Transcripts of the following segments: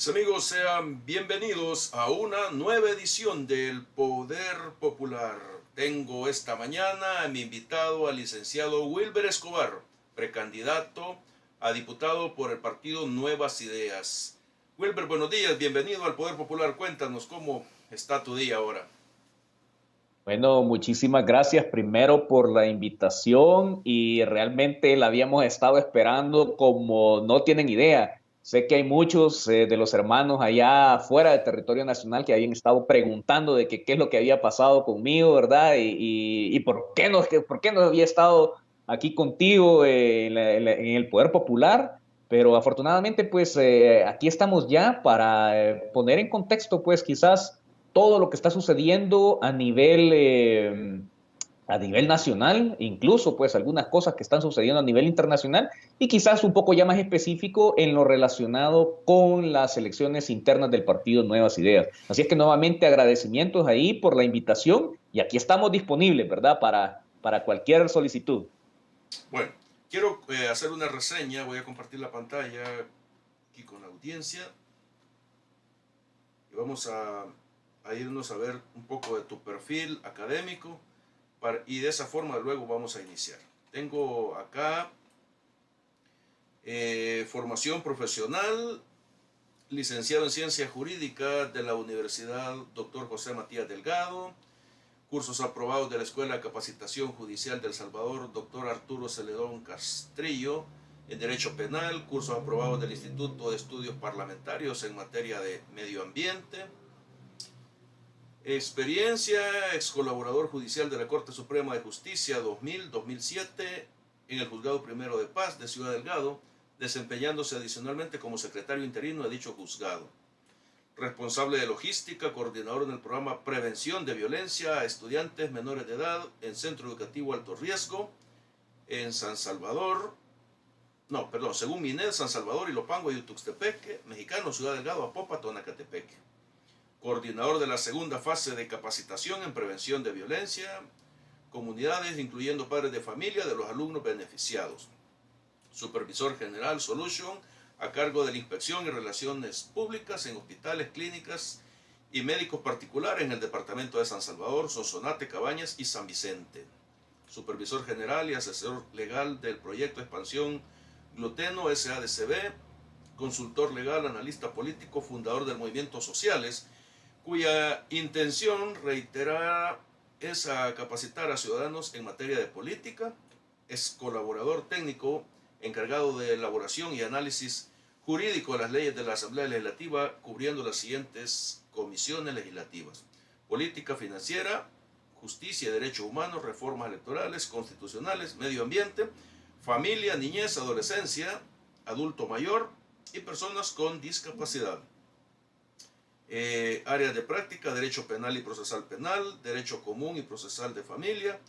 Mis amigos, sean bienvenidos a una nueva edición del Poder Popular. Tengo esta mañana a mi invitado al licenciado Wilber Escobar, precandidato a diputado por el partido Nuevas Ideas. Wilber, buenos días, bienvenido al Poder Popular. Cuéntanos cómo está tu día ahora. Bueno, muchísimas gracias primero por la invitación y realmente la habíamos estado esperando como no tienen idea. Sé que hay muchos de los hermanos allá fuera del territorio nacional que habían estado preguntando de qué es lo que había pasado conmigo, ¿verdad? Y por qué no había estado aquí contigo en el Poder Popular. Pero afortunadamente, pues aquí estamos ya para poner en contexto, pues quizás todo lo que está sucediendo a nivel nacional, incluso pues algunas cosas que están sucediendo a nivel internacional y quizás un poco ya más específico en lo relacionado con las elecciones internas del partido Nuevas Ideas. Así es que nuevamente agradecimientos ahí por la invitación y aquí estamos disponibles, ¿verdad? Para cualquier solicitud. Bueno, quiero hacer una reseña, voy a compartir la pantalla aquí con la audiencia y vamos a irnos a ver un poco de tu perfil académico y de esa forma luego vamos a iniciar. Tengo acá formación profesional, licenciado en Ciencia Jurídica de la Universidad Dr. José Matías Delgado, cursos aprobados de la Escuela de Capacitación Judicial de El Salvador Dr. Arturo Celedón Castrillo en Derecho Penal, cursos aprobados del Instituto de Estudios Parlamentarios en materia de medio ambiente. Experiencia, ex colaborador judicial de la Corte Suprema de Justicia 2000-2007 en el Juzgado Primero de Paz de Ciudad Delgado, desempeñándose adicionalmente como secretario interino de dicho juzgado. Responsable de logística, coordinador en el programa Prevención de Violencia a Estudiantes Menores de Edad en Centro Educativo Alto Riesgo en San Salvador, según Mined, San Salvador, Ilopango y Tuxtepeque, Mexicano, Ciudad Delgado, Apopa, Tonacatepeque. Coordinador de la segunda fase de capacitación en prevención de violencia, comunidades, incluyendo padres de familia de los alumnos beneficiados. Supervisor general Solution, a cargo de la inspección y relaciones públicas en hospitales, clínicas y médicos particulares en el departamento de San Salvador, Sonsonate, Cabañas y San Vicente. Supervisor general y asesor legal del proyecto Expansión Gluteno SADCB, consultor legal, analista político, fundador del Movimiento Sociales, cuya intención reiterada es a capacitar a ciudadanos en materia de política. Es colaborador técnico encargado de elaboración y análisis jurídico de las leyes de la Asamblea Legislativa, cubriendo las siguientes comisiones legislativas: política financiera, justicia y derechos humanos, reformas electorales, constitucionales, medio ambiente, familia, niñez, adolescencia, adulto mayor y personas con discapacidad. Áreas de práctica: derecho penal y procesal penal, derecho común y procesal de familia,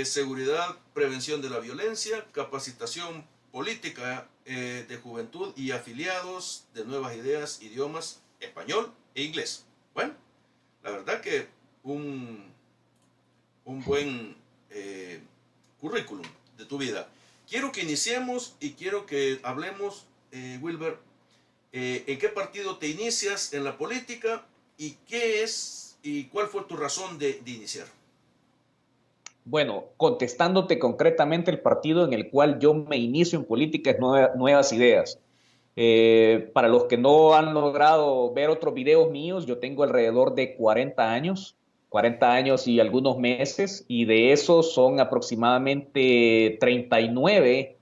seguridad, prevención de la violencia, capacitación política de juventud y afiliados de Nuevas Ideas, idiomas español e inglés. Bueno, la verdad que un buen currículum de tu vida. Quiero que iniciemos y quiero que hablemos, Wilber, ¿en qué partido te inicias en la política y qué es y cuál fue tu razón de iniciar? Bueno, contestándote concretamente, el partido en el cual yo me inicio en política es Nuevas Ideas. Para los que no han logrado ver otros videos míos, yo tengo alrededor de 40 años y algunos meses, y de esos son aproximadamente 39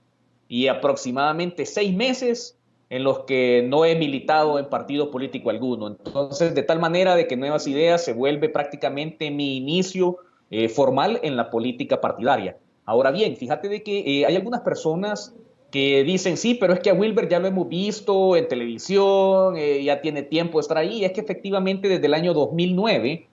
y aproximadamente 6 meses en los que no he militado en partido político alguno. Entonces, de tal manera de que Nuevas Ideas se vuelve prácticamente mi inicio formal en la política partidaria. Ahora bien, fíjate de que hay algunas personas que dicen, sí, pero es que a Wilber ya lo hemos visto en televisión, ya tiene tiempo de estar ahí. Y es que efectivamente desde el año 2009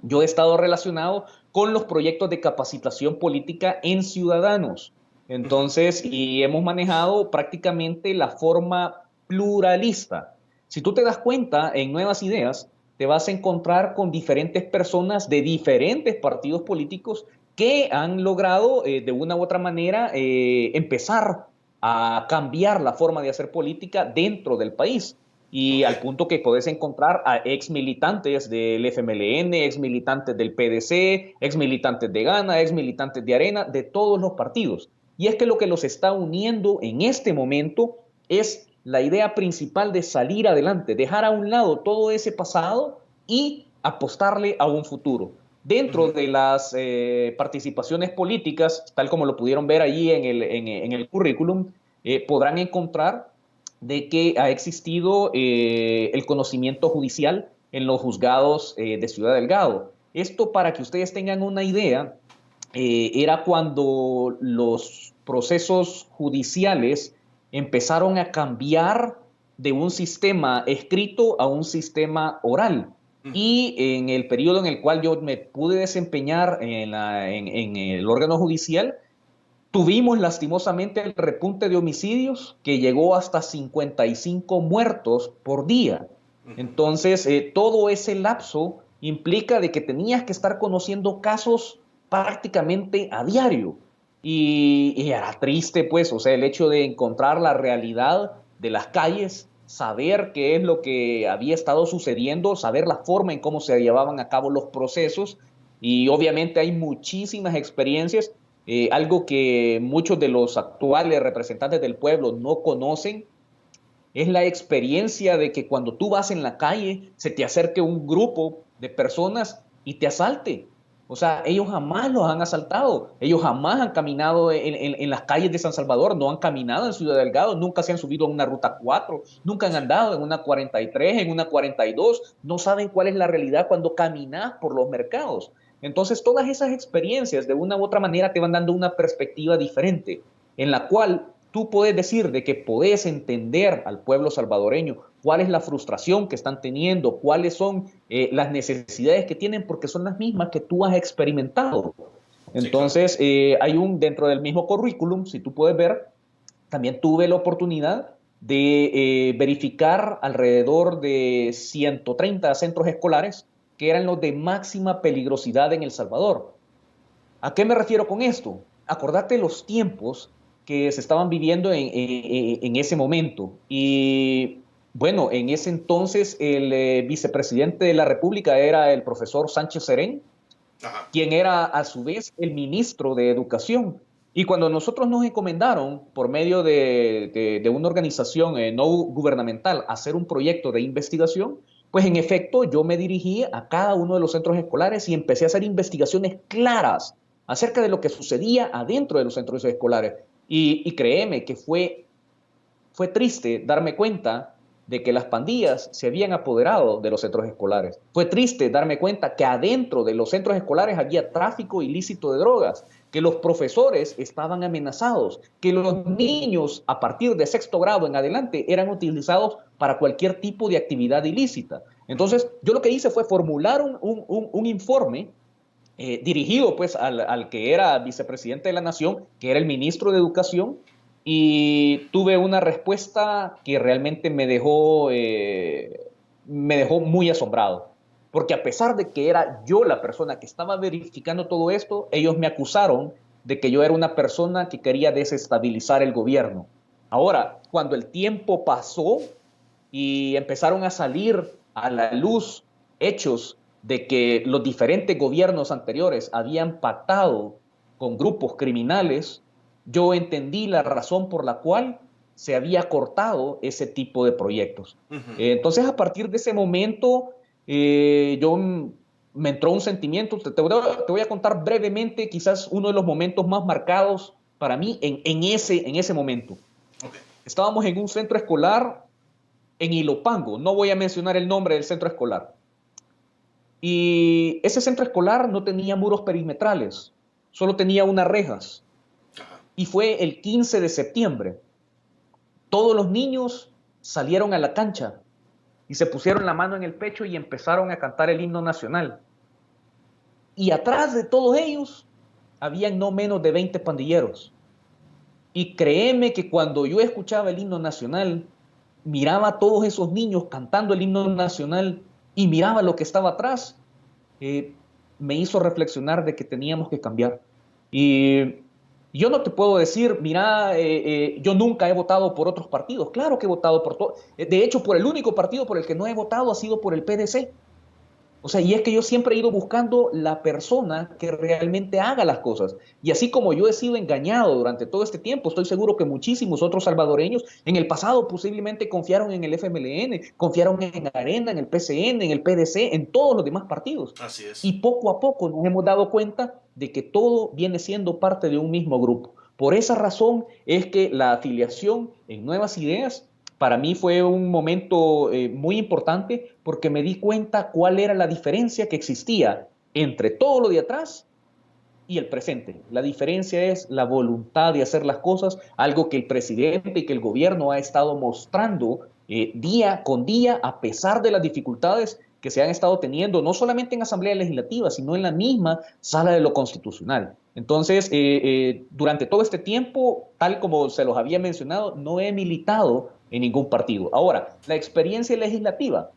yo he estado relacionado con los proyectos de capacitación política en ciudadanos. Entonces, y hemos manejado prácticamente la forma pluralista. Si tú te das cuenta, en Nuevas Ideas, te vas a encontrar con diferentes personas de diferentes partidos políticos que han logrado de una u otra manera empezar a cambiar la forma de hacer política dentro del país. y Ok. al punto que podés encontrar a ex militantes del FMLN, ex militantes del PDC, ex militantes de Gana, ex militantes de Arena, de todos los partidos. Y es que lo que los está uniendo en este momento es la idea principal de salir adelante, dejar a un lado todo ese pasado y apostarle a un futuro. Dentro Ujú. de las participaciones políticas, tal como lo pudieron ver allí en el currículum, podrán encontrar de que ha existido el conocimiento judicial en los juzgados de Ciudad Delgado. Esto, para que ustedes tengan una idea, era cuando los procesos judiciales empezaron a cambiar de un sistema escrito a un sistema oral. Ujú. Y en el periodo en el cual yo me pude desempeñar en el órgano judicial, tuvimos lastimosamente el repunte de homicidios que llegó hasta 55 muertos por día. Ujú. Entonces, todo ese lapso implica de que tenías que estar conociendo casos prácticamente a diario. Y era triste, pues, o sea, el hecho de encontrar la realidad de las calles, saber qué es lo que había estado sucediendo, saber la forma en cómo se llevaban a cabo los procesos. Y obviamente hay muchísimas experiencias, algo que muchos de los actuales representantes del pueblo no conocen, es la experiencia de que cuando tú vas en la calle se te acerque un grupo de personas y te asalte. O sea, ellos jamás los han asaltado, ellos jamás han caminado en las calles de San Salvador, no han caminado en Ciudad Delgado, nunca se han subido a una ruta 4, nunca han Sí. andado en una 43, en una 42, no saben cuál es la realidad cuando caminas por los mercados. Entonces, todas esas experiencias de una u otra manera te van dando una perspectiva diferente, en la cual tú puedes decir de que podés entender al pueblo salvadoreño, cuál es la frustración que están teniendo, cuáles son las necesidades que tienen, porque son las mismas que tú has experimentado. Sí, claro. Entonces, dentro del mismo currículum, si tú puedes ver, también tuve la oportunidad de verificar alrededor de 130 centros escolares que eran los de máxima peligrosidad en El Salvador. ¿A qué me refiero con esto? Acordate los tiempos que se estaban viviendo en ese momento. Y bueno, en ese entonces el vicepresidente de la República era el profesor Sánchez Serén, Ajá. quien era a su vez el ministro de Educación. Y cuando nosotros nos encomendaron por medio de una organización no gubernamental hacer un proyecto de investigación, pues en efecto yo me dirigí a cada uno de los centros escolares y empecé a hacer investigaciones claras acerca de lo que sucedía adentro de los centros escolares. Y créeme que fue triste darme cuenta de que las pandillas se habían apoderado de los centros escolares. Fue triste darme cuenta que adentro de los centros escolares había tráfico ilícito de drogas, que los profesores estaban amenazados, que los niños a partir de sexto grado en adelante eran utilizados para cualquier tipo de actividad ilícita. Ujú. Entonces, yo lo que hice fue formular un informe dirigido pues al que era vicepresidente de la Nación, que era el ministro de Educación, y tuve una respuesta que realmente me dejó muy asombrado, porque a pesar de que era yo la persona que estaba verificando todo esto, ellos me acusaron de que yo era una persona que quería desestabilizar el gobierno. Ahora, cuando el tiempo pasó y empezaron a salir a la luz hechos de que los diferentes gobiernos anteriores habían pactado con grupos criminales, yo entendí la razón por la cual se había cortado ese tipo de proyectos. Ujú. Entonces, a partir de ese momento, me entró un sentimiento. Te voy a contar brevemente, quizás uno de los momentos más marcados para mí en ese momento. Ok. Estábamos en un centro escolar en Ilopango, no voy a mencionar el nombre del centro escolar. Y ese centro escolar no tenía muros perimetrales, solo tenía unas rejas. Ajá. Y fue el 15 de septiembre. Todos los niños salieron a la cancha y se pusieron la mano en el pecho y empezaron a cantar el himno nacional. Y atrás de todos ellos habían no menos de 20 pandilleros. Y créeme que cuando yo escuchaba el himno nacional, miraba a todos esos niños cantando el himno nacional y miraba lo que estaba atrás, me hizo reflexionar de que teníamos que cambiar. Y Yo no te puedo decir, mira, yo nunca he votado por otros partidos. Claro que he votado por todos. De hecho, por el único partido por el que no he votado ha sido por el PDC. O sea, y es que yo siempre he ido buscando la persona que realmente haga las cosas. Y así como yo he sido engañado durante todo este tiempo, estoy seguro que muchísimos otros salvadoreños en el pasado posiblemente confiaron en el FMLN, confiaron en Arena, en el PCN, en el PDC, en todos los demás partidos. Así es. Y poco a poco nos hemos dado cuenta de que todo viene siendo parte de un mismo grupo. Por esa razón es que la afiliación en Nuevas Ideas para mí fue un momento muy importante porque me di cuenta cuál era la diferencia que existía entre todo lo de atrás y el presente. La diferencia es la voluntad de hacer las cosas, algo que el presidente y que el gobierno ha estado mostrando día con día, a pesar de las dificultades que se han estado teniendo, no solamente en Asamblea Legislativa, sino en la misma Sala de lo Constitucional. Entonces, durante todo este tiempo, tal como se los había mencionado, no he militado en ningún partido. Ahora, la experiencia legislativa.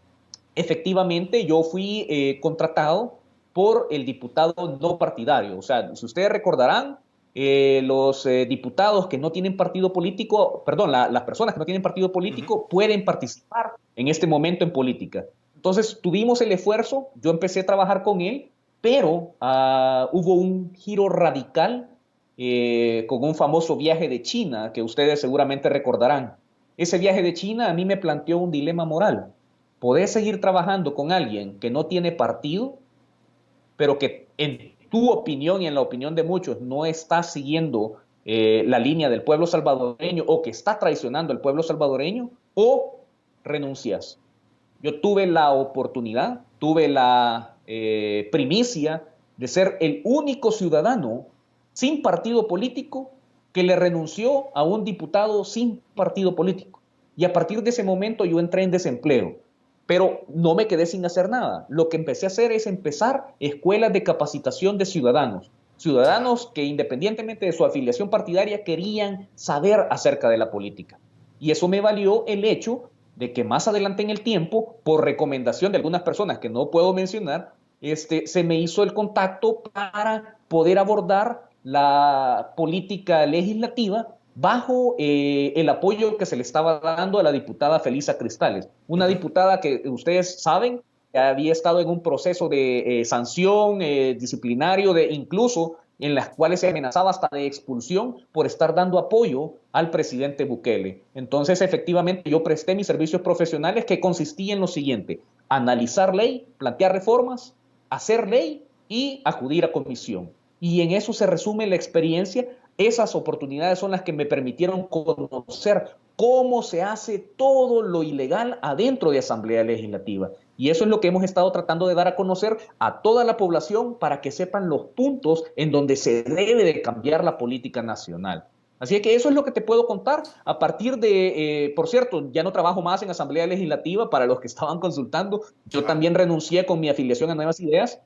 Efectivamente, yo fui contratado por el diputado no partidario. O sea, si ustedes recordarán, los diputados que no tienen partido político, perdón, las personas que no tienen partido político pueden participar en este momento en política. Entonces, tuvimos el esfuerzo, yo empecé a trabajar con él, pero hubo un giro radical con un famoso viaje de China que ustedes seguramente recordarán. Ese viaje de China a mí me planteó un dilema moral. ¿Podés seguir trabajando con alguien que no tiene partido, pero que en tu opinión y en la opinión de muchos no está siguiendo la línea del pueblo salvadoreño o que está traicionando al pueblo salvadoreño, o renuncias? Yo tuve la oportunidad, tuve la primicia de ser el único ciudadano sin partido político que le renunció a un diputado sin partido político. Y a partir de ese momento yo entré en desempleo, pero no me quedé sin hacer nada. Lo que empecé a hacer es empezar escuelas de capacitación de ciudadanos. Ciudadanos que independientemente de su afiliación partidaria querían saber acerca de la política. Y eso me valió el hecho de que más adelante en el tiempo, por recomendación de algunas personas que no puedo mencionar, se me hizo el contacto para poder abordar la política legislativa bajo el apoyo que se le estaba dando a la diputada Felisa Cristales, una diputada que ustedes saben que había estado en un proceso de sanción disciplinario, incluso en las cuales se amenazaba hasta de expulsión por estar dando apoyo al presidente Bukele. Entonces, efectivamente, yo presté mis servicios profesionales que consistían en lo siguiente: analizar ley, plantear reformas, hacer ley y acudir a comisión. Y en eso se resume la experiencia. Esas oportunidades son las que me permitieron conocer cómo se hace todo lo ilegal adentro de Asamblea Legislativa. Y eso es lo que hemos estado tratando de dar a conocer a toda la población para que sepan los puntos en donde se debe de cambiar la política nacional. Así que eso es lo que te puedo contar. A partir de, por cierto, ya no trabajo más en Asamblea Legislativa para los que estaban consultando. Yo también renuncié con mi afiliación a Nuevas Ideas.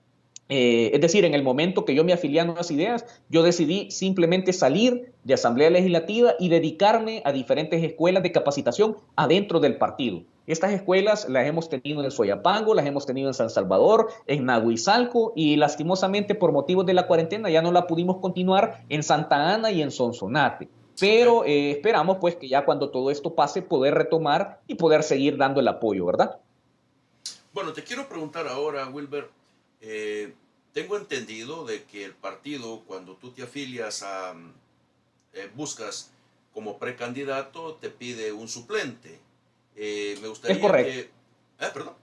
Es decir, en el momento que yo me afilié a Nuevas Ideas, yo decidí simplemente salir de Asamblea Legislativa y dedicarme a diferentes escuelas de capacitación adentro del partido. Estas escuelas las hemos tenido en Soyapango, las hemos tenido en San Salvador, en Nahuizalco, y lastimosamente por motivos de la cuarentena ya no la pudimos continuar en Santa Ana y en Sonsonate. Pero esperamos pues que ya cuando todo esto pase poder retomar y poder seguir dando el apoyo, ¿verdad? Bueno, te quiero preguntar ahora, Wilber. Tengo entendido de que el partido, cuando tú te afilias a, buscas como precandidato, te pide un suplente. Me gustaría Es correcto. Perdón.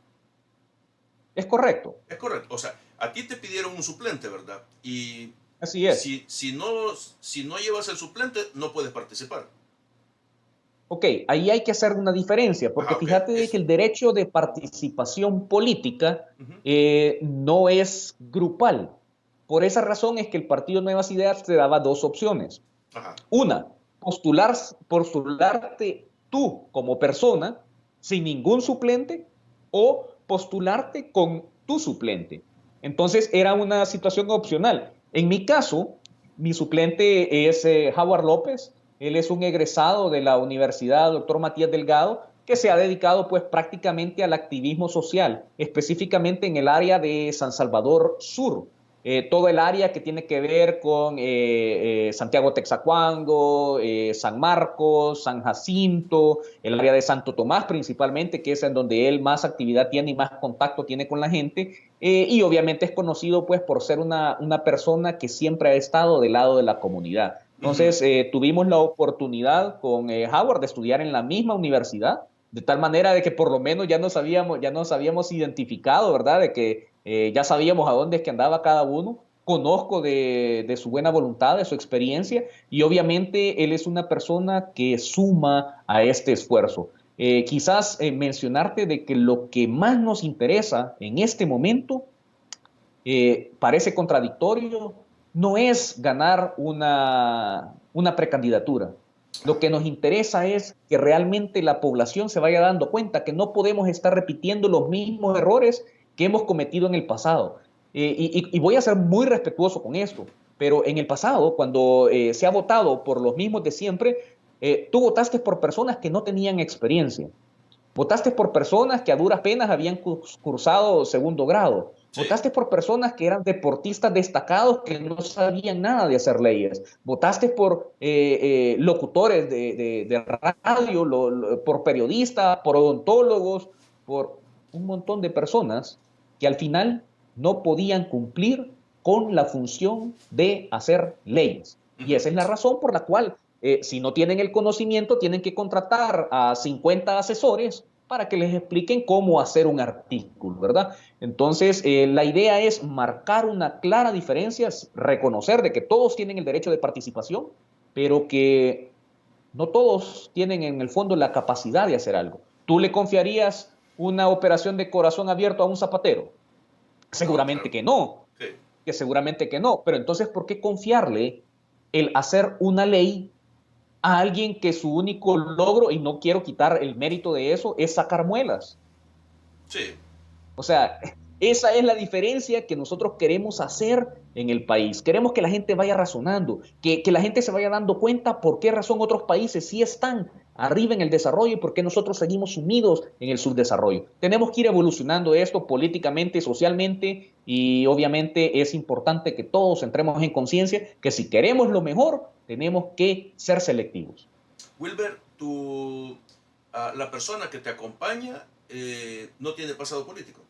Es correcto. Es correcto. O sea, a ti te pidieron un suplente, ¿verdad? Y así es. Si no llevas el suplente, no puedes participar. Ok, ahí hay que hacer una diferencia, porque fíjate de que el derecho de participación política no es grupal. Por esa razón es que el Partido Nuevas Ideas te daba dos opciones. Una, postularte tú como persona sin ningún suplente, o postularte con tu suplente. Entonces era una situación opcional. En mi caso, mi suplente es Howard López. Él es un egresado de la Universidad Dr. Matías Delgado, que se ha dedicado pues prácticamente al activismo social, específicamente en el área de San Salvador Sur. todo el área que tiene que ver con Santiago Texacuango, San Marcos, San Jacinto, el área de Santo Tomás principalmente, que es en donde él más actividad tiene y más contacto tiene con la gente, y obviamente es conocido pues por ser una persona que siempre ha estado del lado de la comunidad. Entonces, tuvimos la oportunidad con Howard de estudiar en la misma universidad, de tal manera de que por lo menos ya nos habíamos identificado, ¿verdad? De que ya sabíamos a dónde es que andaba cada uno. Conozco de su buena voluntad, de su experiencia, y obviamente él es una persona que suma a este esfuerzo. Quizás mencionarte de que lo que más nos interesa en este momento parece contradictorio, no es ganar una precandidatura. Lo que nos interesa es que realmente la población se vaya dando cuenta que no podemos estar repitiendo los mismos errores que hemos cometido en el pasado. Y voy a ser muy respetuoso con esto, pero en el pasado, cuando se ha votado por los mismos de siempre, tú votaste por personas que no tenían experiencia. Votaste por personas que a duras penas habían cursado segundo grado. Sí. Votaste por personas que eran deportistas destacados que no sabían nada de hacer leyes. Votaste por locutores de radio, por periodistas, por odontólogos, por un montón de personas que al final no podían cumplir con la función de hacer leyes. Y esa es la razón por la cual si no tienen el conocimiento, tienen que contratar a 50 asesores para que les expliquen cómo hacer un artículo, ¿verdad? Entonces, la idea es marcar una clara diferencia, reconocer de que todos tienen el derecho de participación, pero que no todos tienen en el fondo la capacidad de hacer algo. ¿Tú le confiarías una operación de corazón abierto a un zapatero? Seguramente que no, que seguramente que no, pero entonces, ¿por qué confiarle el hacer una ley a alguien que su único logro, y no quiero quitar el mérito de eso, es sacar muelas? Sí. O sea, esa es la diferencia que nosotros queremos hacer en el país. Queremos que la gente vaya razonando, que la gente se vaya dando cuenta por qué razón otros países sí están arriba en el desarrollo y por qué nosotros seguimos sumidos en el subdesarrollo. Tenemos que ir evolucionando esto políticamente, socialmente, y obviamente es importante que todos entremos en conciencia que si queremos lo mejor, tenemos que ser selectivos. Wilber, la persona que te acompaña no tiene pasado político.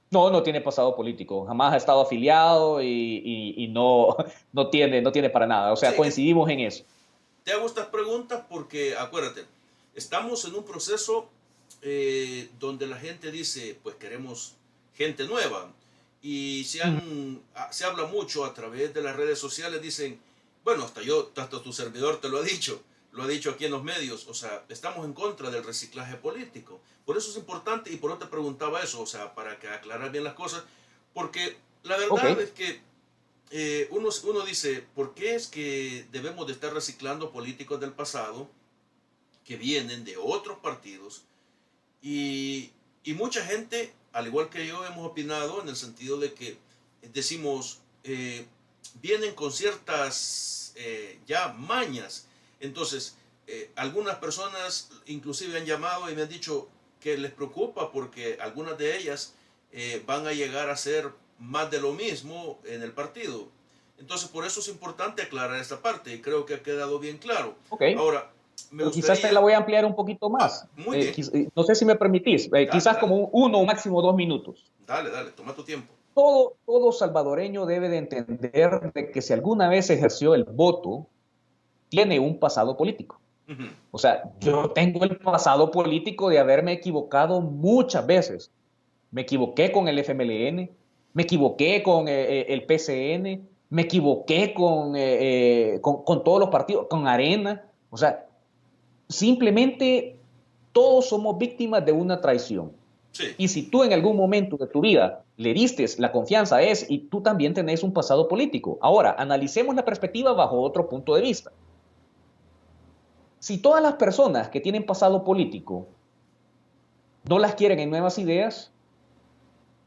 No tiene pasado político, jamás ha estado afiliado y no tiene para nada. O sea, sí, coincidimos en eso. Te hago estas preguntas porque, acuérdate, estamos en un proceso donde la gente dice, pues queremos gente nueva. Y se habla mucho a través de las redes sociales, dicen, bueno, hasta tu servidor te lo ha dicho aquí en los medios, o sea, estamos en contra del reciclaje político. Por eso es importante, y por eso te preguntaba eso, o sea, para que aclarar bien las cosas, porque la verdad es que uno dice, ¿por qué es que debemos de estar reciclando políticos del pasado que vienen de otros partidos? Y mucha gente, al igual que yo, hemos opinado en el sentido de que decimos, vienen con ciertas ya mañas. Entonces, algunas personas inclusive han llamado y me han dicho que les preocupa porque algunas de ellas van a llegar a ser más de lo mismo en el partido. Entonces, por eso es importante aclarar esta parte y creo que ha quedado bien claro. Ahora, quizás te la voy a ampliar un poquito más. Muy bien. No sé si me permitís, quizás como 1 o máximo 2 minutos. Dale, toma tu tiempo. Todo salvadoreño debe de entender de que si alguna vez ejerció el voto, tiene un pasado político. O sea, yo tengo el pasado político de haberme equivocado muchas veces. Me equivoqué con el FMLN, me equivoqué con el PCN, me equivoqué con todos los partidos, con Arena. O sea, simplemente todos somos víctimas de una traición. Sí. Y si tú en algún momento de tu vida le diste la confianza a ese, y tú también tenés un pasado político. Ahora, analicemos la perspectiva bajo otro punto de vista. Si todas las personas que tienen pasado político no las quieren en Nuevas Ideas,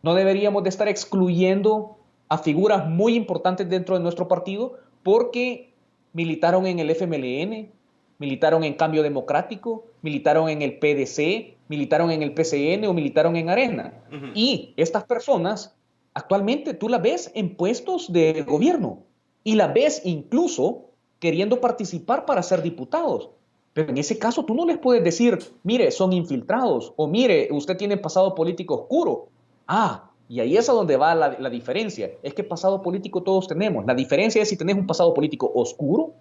no deberíamos de estar excluyendo a figuras muy importantes dentro de nuestro partido porque militaron en el FMLN, militaron en Cambio Democrático, militaron en el PDC, militaron en el PCN o militaron en Arena. Y estas personas Actualmente tú la ves en puestos de gobierno y la ves incluso queriendo participar para ser diputados. Pero en ese caso tú no les puedes decir, mire, son infiltrados o mire, usted tiene pasado político oscuro. Ah, y ahí es a donde va la diferencia. Es que pasado político todos tenemos. La diferencia es si tenés un pasado político oscuro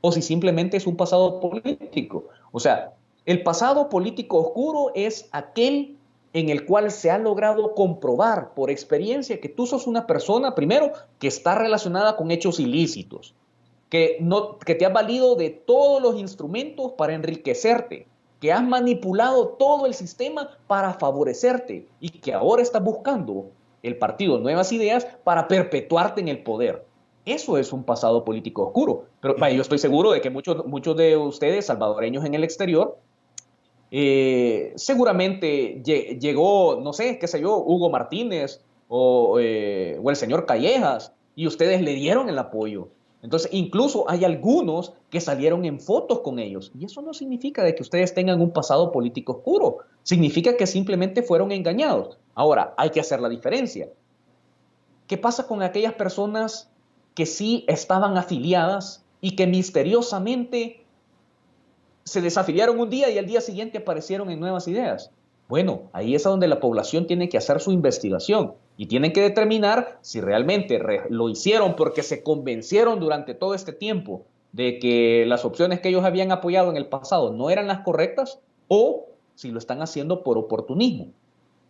o si simplemente es un pasado político. O sea, el pasado político oscuro es aquel en el cual se ha logrado comprobar por experiencia que tú sos una persona, primero, que está relacionada con hechos ilícitos, que te has valido de todos los instrumentos para enriquecerte, que has manipulado todo el sistema para favorecerte y que ahora estás buscando el partido Nuevas Ideas para perpetuarte en el poder. Eso es un pasado político oscuro. Pero vaya, yo estoy seguro de que muchos de ustedes, salvadoreños en el exterior, seguramente llegó, no sé, qué sé yo, Hugo Martínez o el señor Callejas, y ustedes le dieron el apoyo. Entonces, incluso hay algunos que salieron en fotos con ellos. Y eso no significa de que ustedes tengan un pasado político oscuro. Significa que simplemente fueron engañados. Ahora, hay que hacer la diferencia. ¿Qué pasa con aquellas personas que sí estaban afiliadas y que misteriosamente se desafiliaron un día y al día siguiente aparecieron en Nuevas Ideas? Bueno, ahí es donde la población tiene que hacer su investigación y tienen que determinar si realmente lo hicieron porque se convencieron durante todo este tiempo de que las opciones que ellos habían apoyado en el pasado no eran las correctas o si lo están haciendo por oportunismo.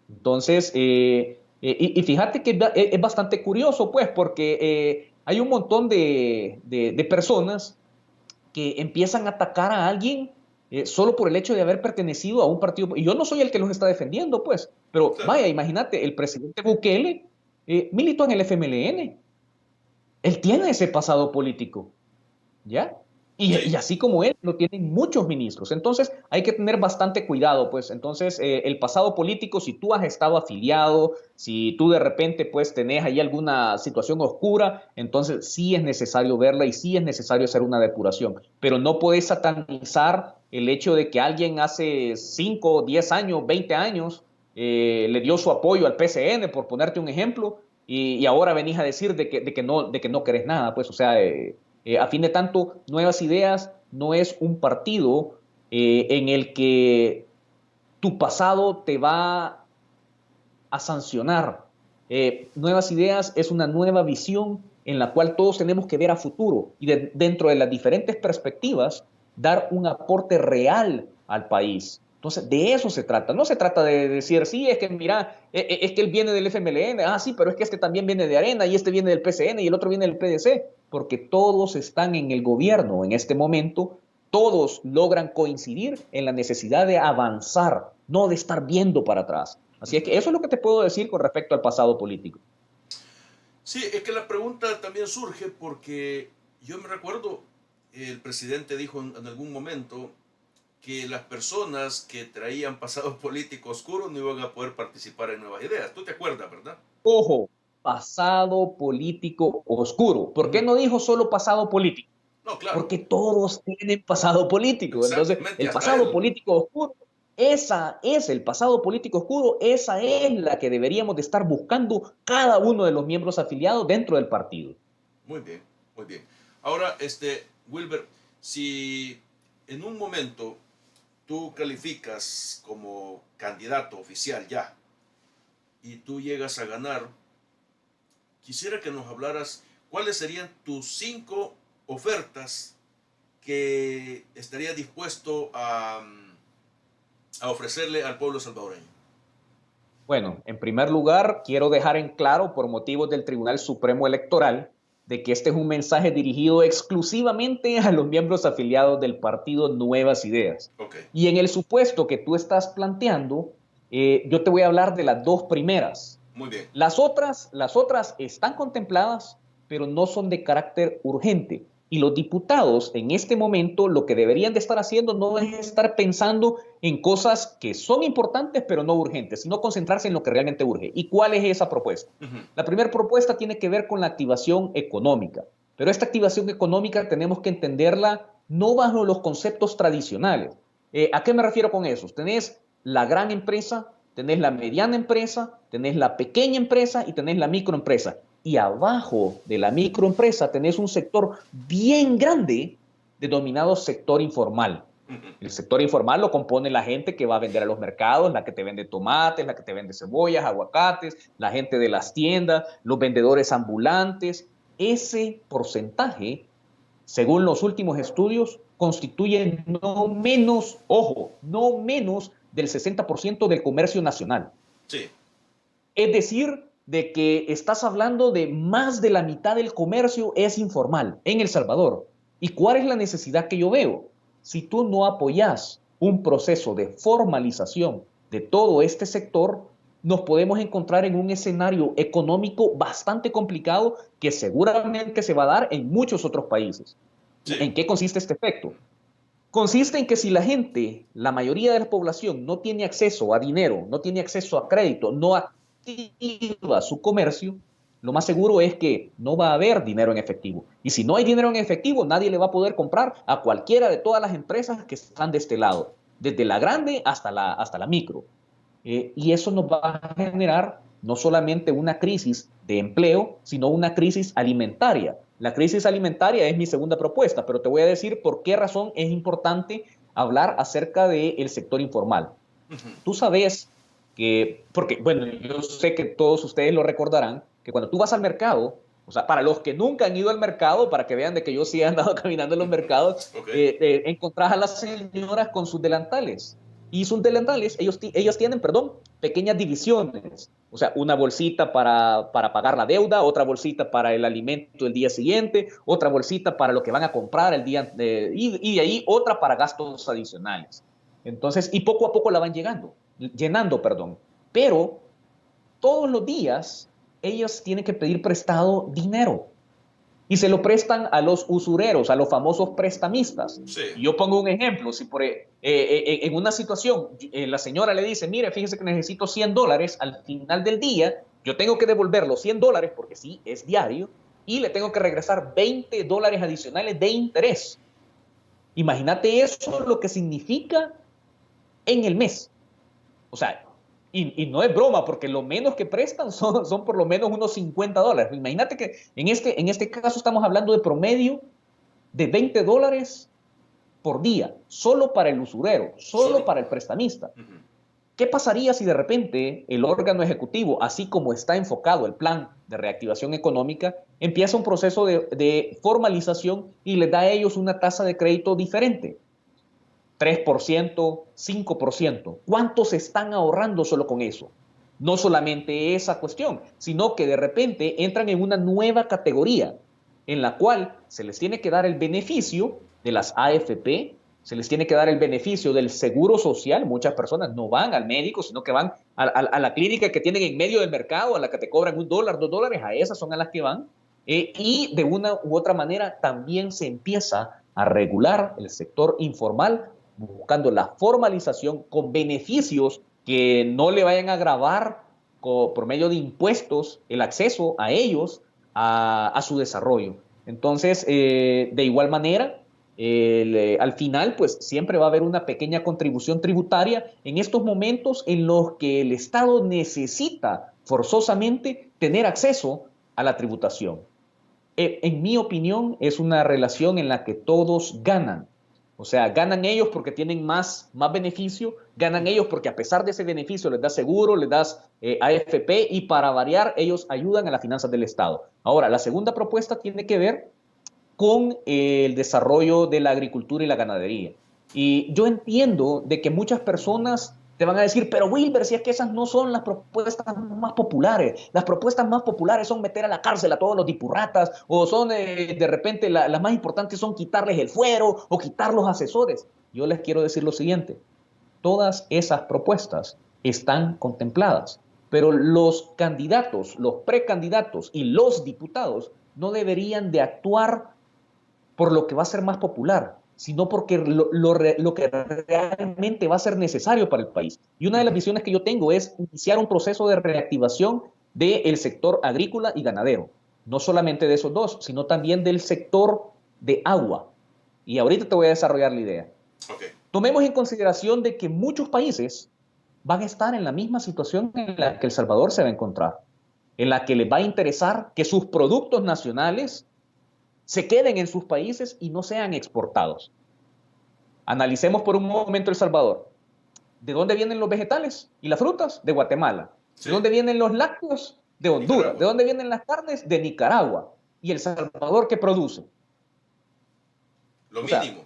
Entonces, y fíjate que es bastante curioso, pues, porque hay un montón de personas que empiezan a atacar a alguien solo por el hecho de haber pertenecido a un partido. Y yo no soy el que los está defendiendo, pues, pero vaya, imagínate, el presidente Bukele militó en el FMLN. Él tiene ese pasado político, ¿ya? Y así como él, lo tienen muchos ministros. Entonces, hay que tener bastante cuidado, pues. Entonces, el pasado político, si tú has estado afiliado, si tú de repente, pues, tenés ahí alguna situación oscura, entonces sí es necesario verla y sí es necesario hacer una depuración. Pero no puedes satanizar el hecho de que alguien hace 5, 10 años, 20 años, le dio su apoyo al PCN, por ponerte un ejemplo, y ahora venís a decir de que no querés nada, pues, o sea... a fin de tanto, Nuevas Ideas no es un partido en el que tu pasado te va a sancionar. Nuevas Ideas es una nueva visión en la cual todos tenemos que ver a futuro y dentro de las diferentes perspectivas dar un aporte real al país. Entonces, de eso se trata. No se trata de decir, sí, es que mira, es que él viene del FMLN, ah, sí, pero es que este también viene de Arena y este viene del PCN y el otro viene del PDC, porque todos están en el gobierno en este momento, todos logran coincidir en la necesidad de avanzar, no de estar viendo para atrás. Así es que eso es lo que te puedo decir con respecto al pasado político. Sí, es que la pregunta también surge porque yo me recuerdo, el presidente dijo en algún momento que las personas que traían pasado político oscuro no iban a poder participar en Nuevas Ideas. ¿Tú te acuerdas, verdad? Ojo, pasado político oscuro. ¿Por qué no dijo solo pasado político? No, claro. Porque todos tienen pasado político. Entonces, Exactamente, el hasta pasado él. político oscuro, esa es el pasado político oscuro, esa es la que deberíamos de estar buscando cada uno de los miembros afiliados dentro del partido. Muy bien, muy bien. Ahora, Wilber, si en un momento tú calificas como candidato oficial ya y tú llegas a ganar, quisiera que nos hablaras cuáles serían tus 5 ofertas que estarías dispuesto a ofrecerle al pueblo salvadoreño. Bueno, en primer lugar, quiero dejar en claro, por motivos del Tribunal Supremo Electoral, de que este es un mensaje dirigido exclusivamente a los miembros afiliados del partido Nuevas Ideas. Okay. Y en el supuesto que tú estás planteando, yo te voy a hablar de las 2 primeras. Muy bien. Las otras están contempladas, pero no son de carácter urgente. Y los diputados en este momento lo que deberían de estar haciendo no es estar pensando en cosas que son importantes pero no urgentes, sino concentrarse en lo que realmente urge. ¿Y cuál es esa propuesta? La primera propuesta tiene que ver con la activación económica. Pero esta activación económica tenemos que entenderla no bajo los conceptos tradicionales. ¿A qué me refiero con eso? Tenés la gran empresa, tenés la mediana empresa, tenés la pequeña empresa y tenés la microempresa. Y abajo de la microempresa tenés un sector bien grande denominado sector informal. El sector informal lo compone la gente que va a vender a los mercados, la que te vende tomates, la que te vende cebollas, aguacates, la gente de las tiendas, los vendedores ambulantes. Ese porcentaje, según los últimos estudios, constituye no menos, ojo, no menos del 60% del comercio nacional. Sí. Es decir, de que estás hablando de más de la mitad del comercio es informal en El Salvador. ¿Y cuál es la necesidad que yo veo? Si tú no apoyas un proceso de formalización de todo este sector, nos podemos encontrar en un escenario económico bastante complicado que seguramente se va a dar en muchos otros países. Sí. ¿En qué consiste este efecto? Consiste en que si la gente, la mayoría de la población, no tiene acceso a dinero, no tiene acceso a crédito, no activa su comercio, lo más seguro es que no va a haber dinero en efectivo. Y si no hay dinero en efectivo, nadie le va a poder comprar a cualquiera de todas las empresas que están de este lado, desde la grande hasta la micro. Y eso nos va a generar no solamente una crisis de empleo, sino una crisis alimentaria. La crisis alimentaria es mi segunda propuesta, pero te voy a decir por qué razón es importante hablar acerca del sector informal. Tú sabes que, porque, bueno, yo sé que todos ustedes lo recordarán, que cuando tú vas al mercado, o sea, para los que nunca han ido al mercado, para que vean de que yo sí he andado caminando en los mercados, encontrás a las señoras con sus delantales. Y sus delantales, ellos tienen, pequeñas divisiones. O sea, una bolsita para pagar la deuda, otra bolsita para el alimento el día siguiente, otra bolsita para lo que van a comprar el día, y de ahí otra para gastos adicionales. Entonces, y poco a poco la van llenando. Pero todos los días ellos tienen que pedir prestado dinero y se lo prestan a los usureros, a los famosos prestamistas. Sí. Yo pongo un ejemplo, si en una situación la señora le dice, mire, fíjese que necesito $100 al final del día, yo tengo que devolver los $100 porque sí, es diario, y le tengo que regresar $20 adicionales de interés. Imagínate eso, lo que significa en el mes. O sea, y no es broma, porque lo menos que prestan son por lo menos unos $50. Imagínate que en este caso estamos hablando de promedio de $20 por día, solo para el usurero, solo para el prestamista. ¿Qué pasaría si de repente el órgano ejecutivo, así como está enfocado el plan de reactivación económica, empieza un proceso de formalización y les da a ellos una tasa de crédito diferente? 3%, 5%. ¿Cuántos se están ahorrando solo con eso? No solamente esa cuestión, sino que de repente entran en una nueva categoría en la cual se les tiene que dar el beneficio de las AFP, se les tiene que dar el beneficio del seguro social. Muchas personas no van al médico, sino que van a la clínica que tienen en medio del mercado, a la que te cobran $1, $2, a esas son a las que van. Y de una u otra manera también se empieza a regular el sector informal, buscando la formalización con beneficios que no le vayan a agravar por medio de impuestos el acceso a ellos a su desarrollo. Entonces, de igual manera, al final, pues siempre va a haber una pequeña contribución tributaria en estos momentos en los que el Estado necesita forzosamente tener acceso a la tributación. En mi opinión, es una relación en la que todos ganan. O sea, ganan ellos porque tienen más beneficio, ganan ellos porque a pesar de ese beneficio les das seguro, les das AFP y para variar ellos ayudan a las finanzas del Estado. Ahora, la segunda propuesta tiene que ver con el desarrollo de la agricultura y la ganadería. Y yo entiendo de que muchas personas te van a decir, pero Wilber, si es que esas no son las propuestas más populares. Las propuestas más populares son meter a la cárcel a todos los dipurratas, o son de repente las más importantes son quitarles el fuero o quitar los asesores. Yo les quiero decir lo siguiente, todas esas propuestas están contempladas, pero los candidatos, los precandidatos y los diputados no deberían de actuar por lo que va a ser más popular, sino porque lo que realmente va a ser necesario para el país. Y una de las visiones que yo tengo es iniciar un proceso de reactivación del sector agrícola y ganadero. No solamente de esos dos, sino también del sector de agua. Y ahorita te voy a desarrollar la idea. Okay. Tomemos en consideración de que muchos países van a estar en la misma situación en la que El Salvador se va a encontrar, en la que les va a interesar que sus productos nacionales se queden en sus países y no sean exportados. Analicemos por un momento El Salvador. ¿De dónde vienen los vegetales y las frutas? De Guatemala. Sí. ¿De dónde vienen los lácteos? De Honduras. Nicaragua. ¿De dónde vienen las carnes? De Nicaragua. ¿Y El Salvador qué produce? Lo mínimo.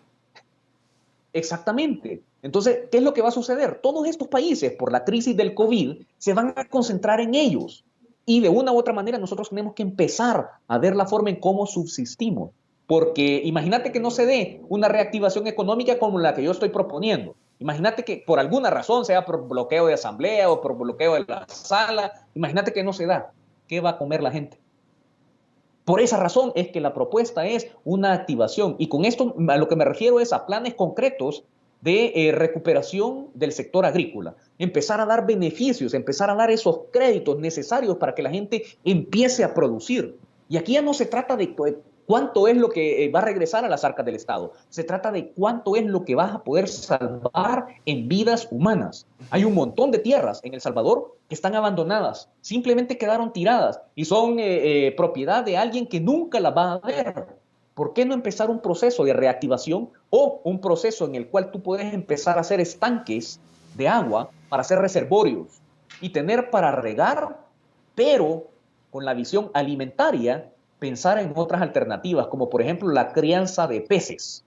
Exactamente. Entonces, ¿qué es lo que va a suceder? Todos estos países, por la crisis del COVID, se van a concentrar en ellos. Y de una u otra manera nosotros tenemos que empezar a ver la forma en cómo subsistimos. Porque imagínate que no se dé una reactivación económica como la que yo estoy proponiendo. Imagínate que por alguna razón, sea por bloqueo de asamblea o por bloqueo de la sala, imagínate que no se da. ¿Qué va a comer la gente? Por esa razón es que la propuesta es una activación. Y con esto a lo que me refiero es a planes concretos de recuperación del sector agrícola. Empezar a dar beneficios, empezar a dar esos créditos necesarios para que la gente empiece a producir. Y aquí ya no se trata de cuánto es lo que va a regresar a las arcas del Estado. Se trata de cuánto es lo que vas a poder salvar en vidas humanas. Hay un montón de tierras en El Salvador que están abandonadas, simplemente quedaron tiradas y son propiedad de alguien que nunca las va a ver. ¿Por qué no empezar un proceso de reactivación o un proceso en el cual tú puedes empezar a hacer estanques de agua para hacer reservorios y tener para regar, pero con la visión alimentaria, pensar en otras alternativas, como por ejemplo la crianza de peces?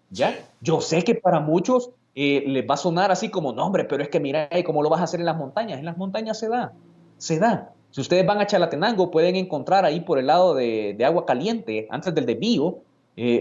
¿Ya? Yo sé que para muchos les va a sonar así como, no hombre, pero es que mira, ¿cómo lo vas a hacer en las montañas? En las montañas se da, se da. Si ustedes van a Chalatenango, pueden encontrar ahí por el lado de Agua Caliente, antes del desvío,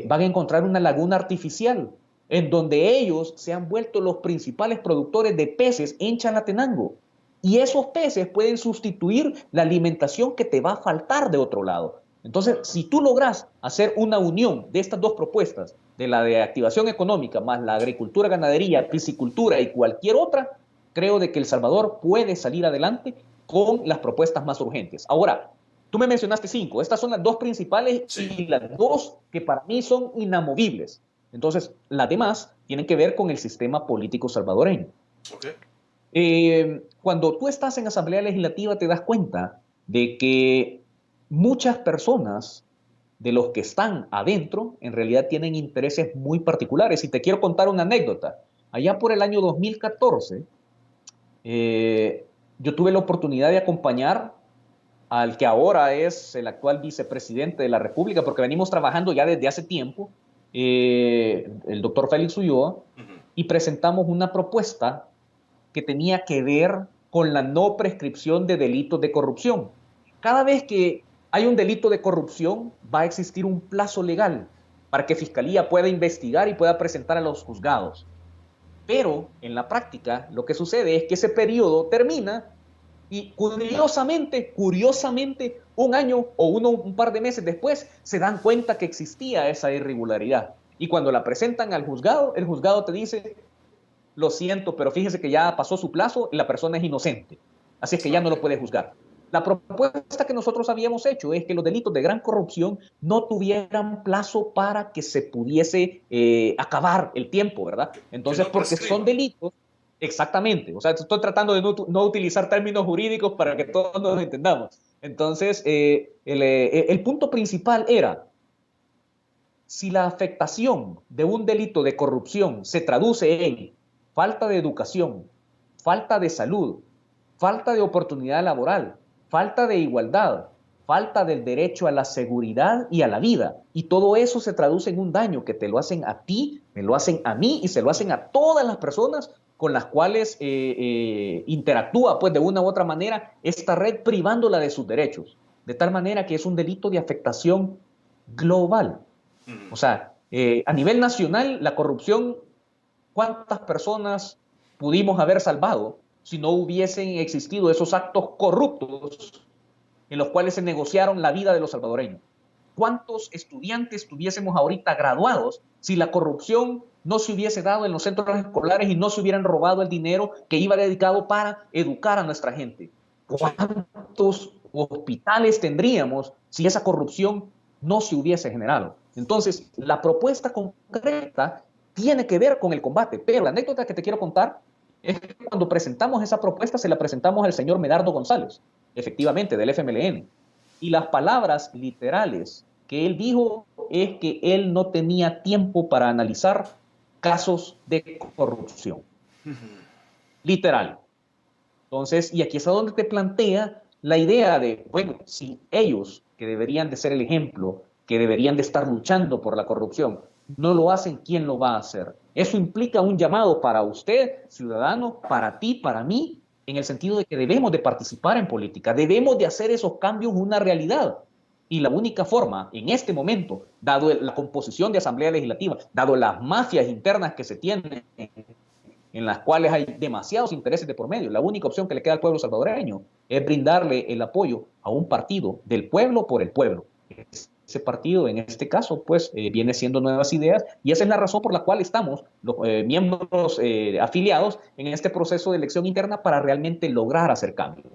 van a encontrar una laguna artificial, en donde ellos se han vuelto los principales productores de peces en Chalatenango. Y esos peces pueden sustituir la alimentación que te va a faltar de otro lado. Entonces, si tú logras hacer una unión de estas dos propuestas, de la de activación económica más la agricultura, ganadería, piscicultura y cualquier otra, creo de que El Salvador puede salir adelante con las propuestas más urgentes. Ahora, tú me mencionaste 5, estas son las 2 principales y las 2 que para mí son inamovibles. Entonces, las demás tienen que ver con el sistema político salvadoreño. Cuando tú estás en Asamblea Legislativa te das cuenta de que muchas personas de los que están adentro en realidad tienen intereses muy particulares. Y te quiero contar una anécdota. Allá por el año 2014, yo tuve la oportunidad de acompañar al que ahora es el actual vicepresidente de la República, porque venimos trabajando ya desde hace tiempo, el doctor Félix Ulloa, y presentamos una propuesta que tenía que ver con la no prescripción de delitos de corrupción. Cada vez que hay un delito de corrupción, va a existir un plazo legal para que Fiscalía pueda investigar y pueda presentar a los juzgados. Pero en la práctica lo que sucede es que ese periodo termina y curiosamente, un año o un par de meses después se dan cuenta que existía esa irregularidad. Y cuando la presentan al juzgado, el juzgado te dice, lo siento, pero fíjese que ya pasó su plazo y la persona es inocente. Así es que ya no lo puede juzgar. La propuesta que nosotros habíamos hecho es que los delitos de gran corrupción no tuvieran plazo para que se pudiese acabar el tiempo, ¿verdad? Entonces, porque son delitos, exactamente. O sea, estoy tratando de no utilizar términos jurídicos para que todos nos entendamos. Entonces, el punto principal era, si la afectación de un delito de corrupción se traduce en falta de educación, falta de salud, falta de oportunidad laboral, falta de igualdad, falta del derecho a la seguridad y a la vida. Y todo eso se traduce en un daño que te lo hacen a ti, me lo hacen a mí y se lo hacen a todas las personas con las cuales interactúa pues de una u otra manera esta red privándola de sus derechos. De tal manera que es un delito de afectación global. O sea, a nivel nacional, la corrupción, ¿cuántas personas pudimos haber salvado si no hubiesen existido esos actos corruptos en los cuales se negociaron la vida de los salvadoreños? ¿Cuántos estudiantes tuviésemos ahorita graduados si la corrupción no se hubiese dado en los centros escolares y no se hubieran robado el dinero que iba dedicado para educar a nuestra gente? ¿Cuántos hospitales tendríamos si esa corrupción no se hubiese generado? Entonces, la propuesta concreta tiene que ver con el combate, pero la anécdota que te quiero contar es que cuando presentamos esa propuesta se la presentamos al señor Medardo González, efectivamente, del FMLN. Y las palabras literales que él dijo es que él no tenía tiempo para analizar casos de corrupción. Literal. Entonces, y aquí es a donde te plantea la idea de, bueno, si ellos, que deberían de ser el ejemplo, que deberían de estar luchando por la corrupción, no lo hacen, ¿quién lo va a hacer? Eso implica un llamado para usted, ciudadano, para ti, para mí, en el sentido de que debemos de participar en política, debemos de hacer esos cambios una realidad. Y la única forma, en este momento, dado la composición de Asamblea Legislativa, dado las mafias internas que se tienen, en las cuales hay demasiados intereses de por medio, la única opción que le queda al pueblo salvadoreño es brindarle el apoyo a un partido del pueblo por el pueblo. Ese partido, en este caso, pues viene siendo Nuevas Ideas, y esa es la razón por la cual estamos los miembros afiliados en este proceso de elección interna para realmente lograr hacer cambios.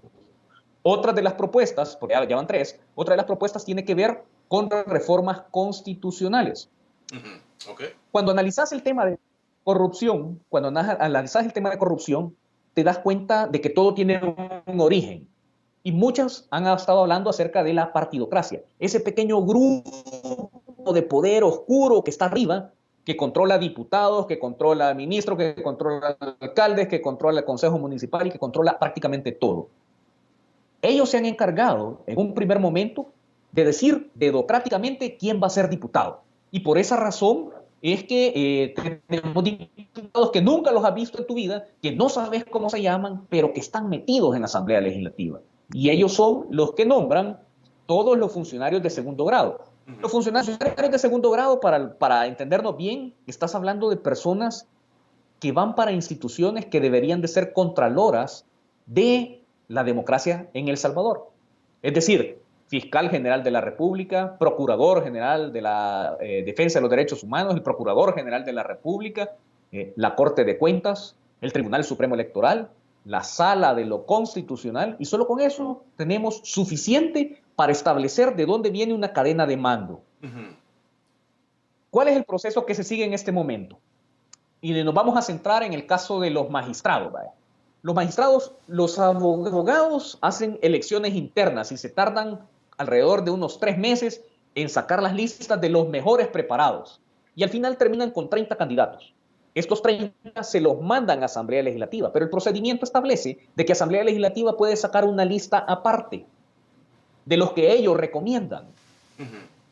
Otra de las propuestas, porque ya van tres, otra de las propuestas tiene que ver con reformas constitucionales. Okay. Cuando analizas el tema de corrupción, te das cuenta de que todo tiene un origen. Y muchas han estado hablando acerca de la partidocracia, ese pequeño grupo de poder oscuro que está arriba, que controla diputados, que controla ministros, que controla alcaldes, que controla el consejo municipal y que controla prácticamente todo. Ellos se han encargado en un primer momento de decir democráticamente quién va a ser diputado. Y por esa razón es que tenemos diputados que nunca los has visto en tu vida, que no sabes cómo se llaman, pero que están metidos en la Asamblea Legislativa. Y ellos son los que nombran todos los funcionarios de segundo grado. Los funcionarios de segundo grado, para entendernos bien, estás hablando de personas que van para instituciones que deberían de ser contraloras de la democracia en El Salvador. Es decir, fiscal general de la República, procurador general de la defensa de los derechos humanos, el procurador general de la República, la Corte de Cuentas, el Tribunal Supremo Electoral, la Sala de lo Constitucional, y solo con eso tenemos suficiente para establecer de dónde viene una cadena de mando. ¿Cuál es el proceso que se sigue en este momento? Y nos vamos a centrar en el caso de los magistrados. ¿Vale? Los magistrados, los abogados hacen elecciones internas y se tardan alrededor de unos 3 meses en sacar las listas de los mejores preparados. Y al final terminan con 30 candidatos. Estos 30 se los mandan a Asamblea Legislativa, pero el procedimiento establece de que Asamblea Legislativa puede sacar una lista aparte de los que ellos recomiendan.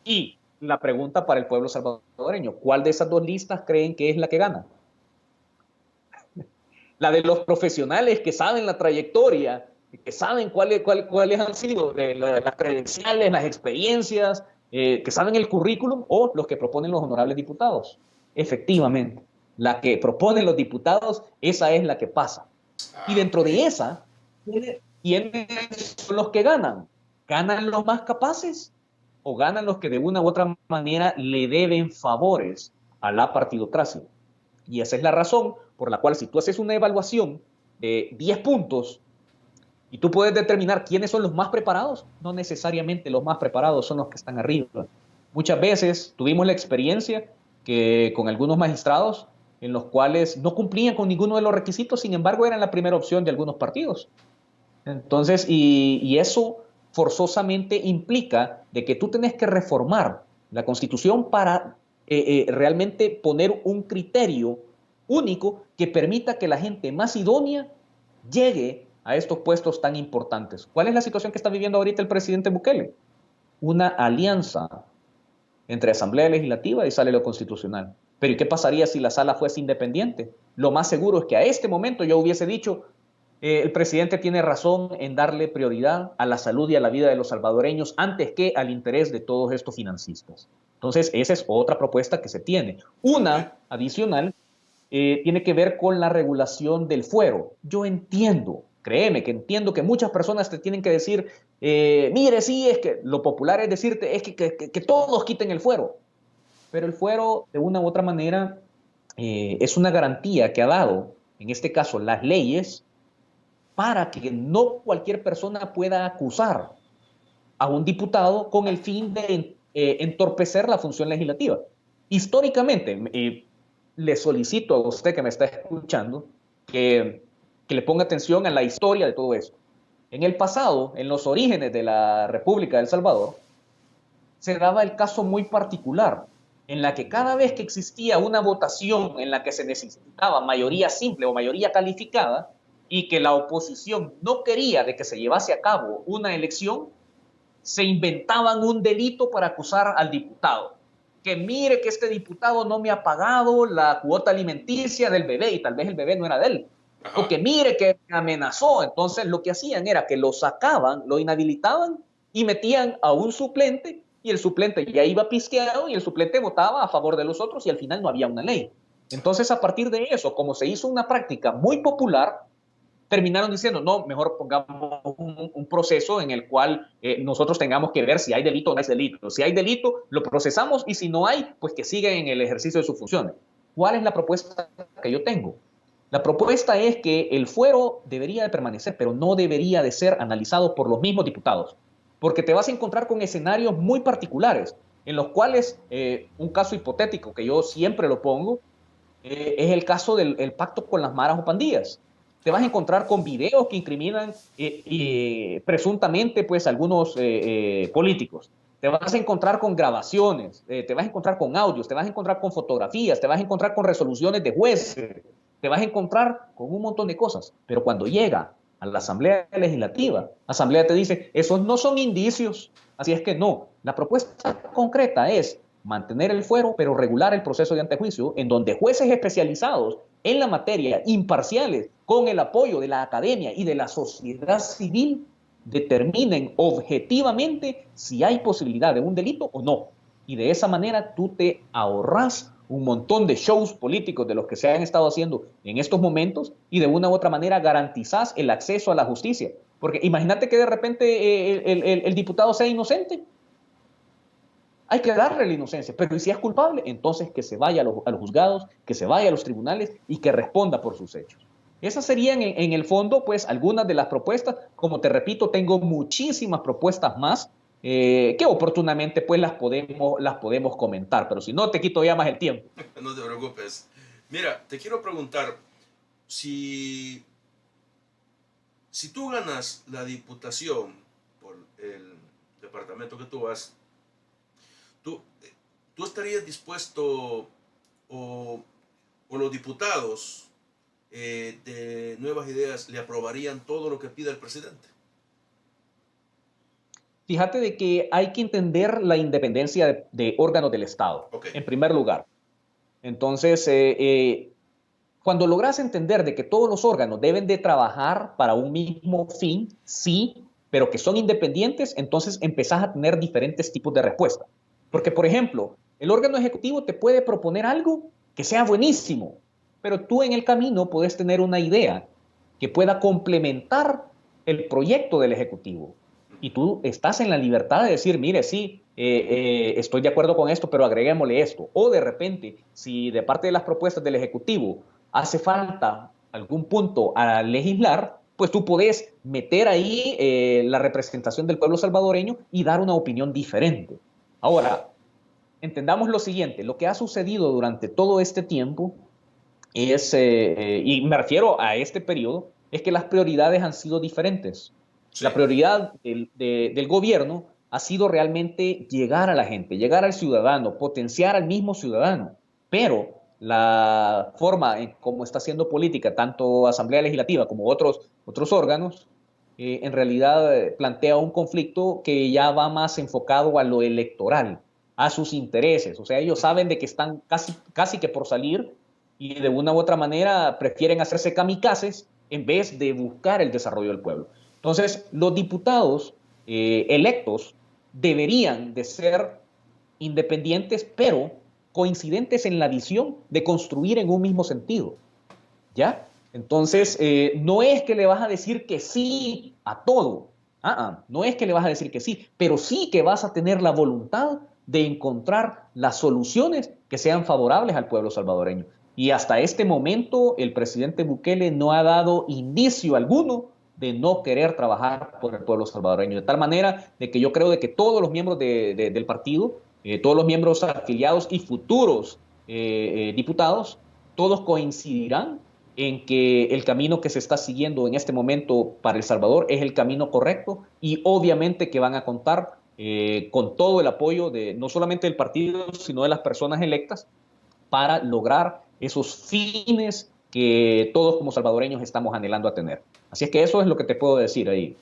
Y la pregunta para el pueblo salvadoreño, ¿cuál de esas dos listas creen que es la que gana? La de los profesionales que saben la trayectoria, que saben cuáles han sido las credenciales, las experiencias, que saben el currículum, o los que proponen los honorables diputados. Efectivamente, la que proponen los diputados, esa es la que pasa. Y dentro de esa, ¿quiénes son los que ganan? ¿Ganan los más capaces o ganan los que de una u otra manera le deben favores a la partidocracia? Y esa es la razón por la cual si tú haces una evaluación de 10 puntos y tú puedes determinar quiénes son los más preparados, no necesariamente los más preparados son los que están arriba. Muchas veces tuvimos la experiencia que con algunos magistrados en los cuales no cumplían con ninguno de los requisitos, sin embargo eran la primera opción de algunos partidos. Entonces, y eso forzosamente implica de que tú tenés que reformar la Constitución para realmente poner un criterio único que permita que la gente más idónea llegue a estos puestos tan importantes. ¿Cuál es la situación que está viviendo ahorita el presidente Bukele? Una alianza entre Asamblea Legislativa y Sala de lo Constitucional. Pero ¿y qué pasaría si la sala fuese independiente? Lo más seguro es que a este momento yo hubiese dicho, el presidente tiene razón en darle prioridad a la salud y a la vida de los salvadoreños antes que al interés de todos estos financistas. Entonces, esa es otra propuesta que se tiene. Una adicional tiene que ver con la regulación del fuero. Yo entiendo, créeme que entiendo que muchas personas te tienen que decir, mire, sí, es que lo popular es decirte, es que todos quiten el fuero. Pero el fuero, de una u otra manera, es una garantía que ha dado, en este caso, las leyes, para que no cualquier persona pueda acusar a un diputado con el fin de entorpecer la función legislativa. Históricamente, le solicito a usted que me está escuchando que, que le ponga atención a la historia de todo esto. En el pasado, en los orígenes de la República de El Salvador, se daba el caso muy particular, en la que cada vez que existía una votación en la que se necesitaba mayoría simple o mayoría calificada y que la oposición no quería de que se llevase a cabo una elección, se inventaban un delito para acusar al diputado. Que mire que este diputado no me ha pagado la cuota alimenticia del bebé y tal vez el bebé no era de él. Ajá. O que mire que me amenazó. Entonces lo que hacían era que lo sacaban, lo inhabilitaban y metían a un suplente y el suplente ya iba pisqueado y el suplente votaba a favor de los otros y al final no había una ley. Entonces a partir de eso, como se hizo una práctica muy popular, terminaron diciendo, no, mejor pongamos un proceso en el cual nosotros tengamos que ver si hay delito o no hay delito. Si hay delito, lo procesamos y si no hay, pues que siga en el ejercicio de sus funciones. ¿Cuál es la propuesta que yo tengo? La propuesta es que el fuero debería de permanecer, pero no debería de ser analizado por los mismos diputados, porque te vas a encontrar con escenarios muy particulares, en los cuales un caso hipotético que yo siempre lo pongo, es el caso del pacto con las maras o pandillas. Te vas a encontrar con videos que incriminan presuntamente pues algunos políticos. Te vas a encontrar con grabaciones, te vas a encontrar con audios, te vas a encontrar con fotografías, te vas a encontrar con resoluciones de jueces, te vas a encontrar con un montón de cosas. Pero cuando llega a la Asamblea Legislativa, la Asamblea te dice, esos no son indicios. Así es que no, la propuesta concreta es mantener el fuero, pero regular el proceso de antejuicio, en donde jueces especializados en la materia, imparciales, con el apoyo de la academia y de la sociedad civil, determinen objetivamente si hay posibilidad de un delito o no. Y de esa manera tú te ahorras un montón de shows políticos de los que se han estado haciendo en estos momentos y de una u otra manera garantizás el acceso a la justicia. Porque imagínate que de repente el diputado sea inocente. Hay que darle la inocencia, pero si es culpable, entonces que se vaya a los juzgados, que se vaya a los tribunales y que responda por sus hechos. Esas serían en el fondo pues algunas de las propuestas. Como te repito, tengo muchísimas propuestas más que oportunamente pues las podemos comentar, pero si no te quito ya más el tiempo. No te preocupes. Mira, te quiero preguntar, si tú ganas la diputación por el departamento que tú vas, ¿tú estarías dispuesto o los diputados de Nuevas Ideas le aprobarían todo lo que pida el presidente? Fíjate de que hay que entender la independencia de órganos del Estado, en primer lugar. Entonces, cuando logras entender de que todos los órganos deben de trabajar para un mismo fin, sí, pero que son independientes, entonces empezás a tener diferentes tipos de respuesta. Porque, por ejemplo, el órgano ejecutivo te puede proponer algo que sea buenísimo, pero tú en el camino puedes tener una idea que pueda complementar el proyecto del ejecutivo. Y tú estás en la libertad de decir, mire, sí, estoy de acuerdo con esto, pero agreguémosle esto. O de repente, si de parte de las propuestas del ejecutivo hace falta algún punto a legislar, pues tú podés meter ahí la representación del pueblo salvadoreño y dar una opinión diferente. Ahora, entendamos lo siguiente, lo que ha sucedido durante todo este tiempo es, y me refiero a este periodo, es que las prioridades han sido diferentes. Sí. La prioridad del gobierno ha sido realmente llegar a la gente, llegar al ciudadano, potenciar al mismo ciudadano, pero la forma en cómo está haciendo política, tanto Asamblea Legislativa como otros órganos, en realidad plantea un conflicto que ya va más enfocado a lo electoral, a sus intereses. O sea, ellos saben de que están casi que por salir y de una u otra manera prefieren hacerse kamikazes en vez de buscar el desarrollo del pueblo. Entonces, los diputados electos deberían de ser independientes, pero coincidentes en la visión de construir en un mismo sentido, ¿ya? Entonces, no es que le vas a decir que sí a todo, no es que le vas a decir que sí, pero sí que vas a tener la voluntad de encontrar las soluciones que sean favorables al pueblo salvadoreño. Y hasta este momento, el presidente Bukele no ha dado indicio alguno de no querer trabajar por el pueblo salvadoreño, de tal manera de que yo creo de que todos los miembros del partido, todos los miembros afiliados y futuros diputados, todos coincidirán en que el camino que se está siguiendo en este momento para El Salvador es el camino correcto y obviamente que van a contar con todo el apoyo de no solamente del partido, sino de las personas electas para lograr esos fines que todos como salvadoreños estamos anhelando a tener. Así es que eso es lo que te puedo decir ahí.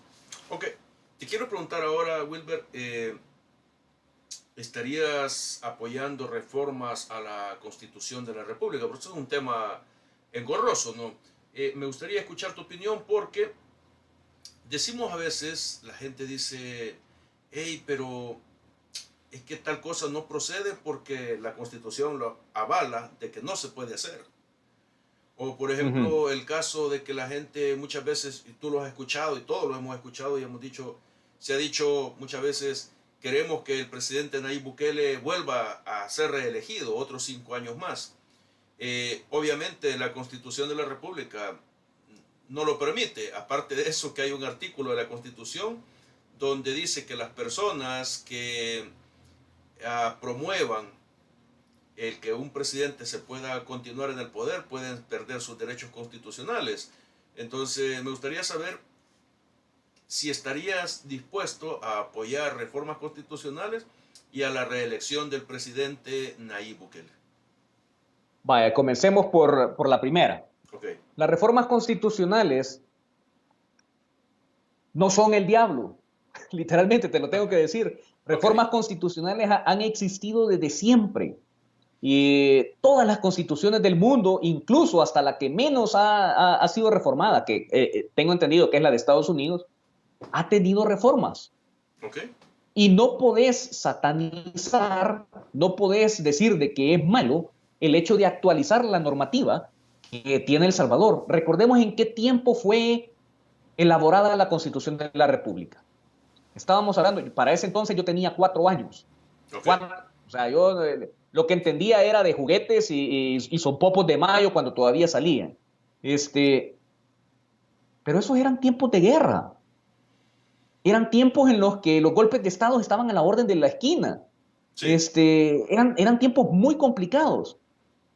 Ok, te quiero preguntar ahora, Wilber, ¿estarías apoyando reformas a la Constitución de la República? Porque eso es un tema engorroso, ¿no? Me gustaría escuchar tu opinión porque decimos a veces, la gente dice, hey, pero es que tal cosa no procede porque la Constitución lo avala de que no se puede hacer. O por ejemplo, el caso de que la gente muchas veces, y tú lo has escuchado y todos lo hemos escuchado y hemos dicho, se ha dicho muchas veces, queremos que el presidente Nayib Bukele vuelva a ser reelegido otros 5 años más. Obviamente la Constitución de la República no lo permite. Aparte de eso, que hay un artículo de la Constitución donde dice que las personas que promuevan el que un presidente se pueda continuar en el poder pueden perder sus derechos constitucionales. Entonces me gustaría saber si estarías dispuesto a apoyar reformas constitucionales y a la reelección del presidente Nayib Bukele. Vaya, comencemos por la primera. Okay. Las reformas constitucionales no son el diablo, literalmente te lo tengo que decir. Reformas constitucionales han existido desde siempre. Y todas las constituciones del mundo, incluso hasta la que menos ha sido reformada, que tengo entendido que es la de Estados Unidos, ha tenido reformas. Okay. Y no podés satanizar, no podés decir de que es malo el hecho de actualizar la normativa que tiene El Salvador. Recordemos en qué tiempo fue elaborada la Constitución de la República. Estábamos hablando, para ese entonces yo tenía 4 años. Okay. O sea, yo lo que entendía era de juguetes y sopopos de mayo cuando todavía salían. Pero esos eran tiempos de guerra. Eran tiempos en los que los golpes de Estado estaban a la orden de la esquina. Sí. Eran tiempos muy complicados.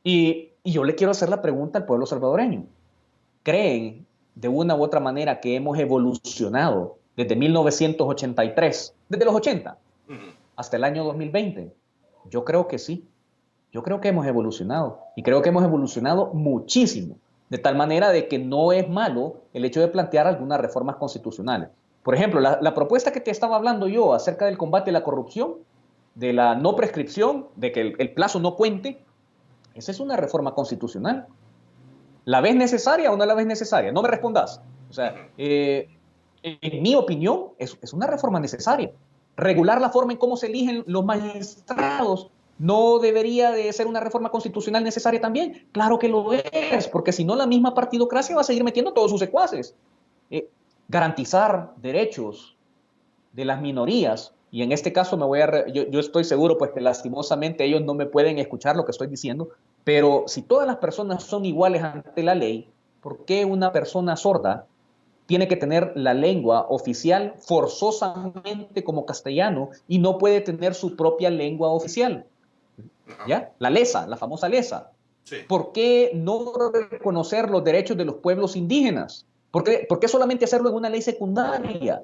Y yo le quiero hacer la pregunta al pueblo salvadoreño. ¿Creen de una u otra manera que hemos evolucionado desde 1983, desde los 80, hasta el año 2020? Yo creo que sí. Yo creo que hemos evolucionado. Y creo que hemos evolucionado muchísimo. De tal manera de que no es malo el hecho de plantear algunas reformas constitucionales. Por ejemplo, la propuesta que te estaba hablando yo acerca del combate a la corrupción, de la no prescripción, de que el plazo no cuente, esa es una reforma constitucional. ¿La ves necesaria o no la ves necesaria? No me respondas. O sea, en mi opinión, es una reforma necesaria. Regular la forma en cómo se eligen los magistrados no debería de ser una reforma constitucional necesaria también. Claro que lo es, porque si no la misma partidocracia va a seguir metiendo todos sus secuaces. Garantizar derechos de las minorías, y en este caso yo estoy seguro pues que lastimosamente ellos no me pueden escuchar lo que estoy diciendo, pero si todas las personas son iguales ante la ley, ¿por qué una persona sorda tiene que tener la lengua oficial forzosamente como castellano y no puede tener su propia lengua oficial? ¿Ya? La lesa, la famosa lesa. Sí. ¿Por qué no reconocer los derechos de los pueblos indígenas? ¿Por qué solamente hacerlo en una ley secundaria?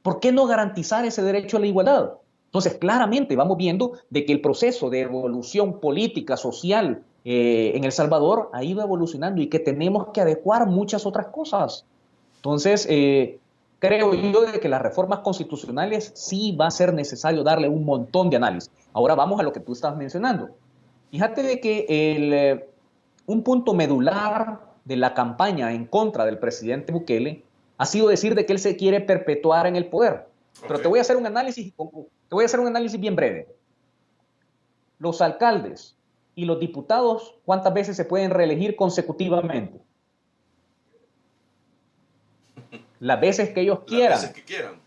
¿Por qué no garantizar ese derecho a la igualdad? Entonces, claramente vamos viendo de que el proceso de evolución política, social en El Salvador ha ido evolucionando y que tenemos que adecuar muchas otras cosas. Entonces, creo yo de que las reformas constitucionales sí va a ser necesario darle un montón de análisis. Ahora vamos a lo que tú estabas mencionando. Fíjate de que un punto medular de la campaña en contra del presidente Bukele ha sido decir de que él se quiere perpetuar en el poder. Pero te voy a hacer un análisis bien breve. Los alcaldes y los diputados, ¿cuántas veces se pueden reelegir consecutivamente? Las veces que ellos quieran. Las veces que quieran.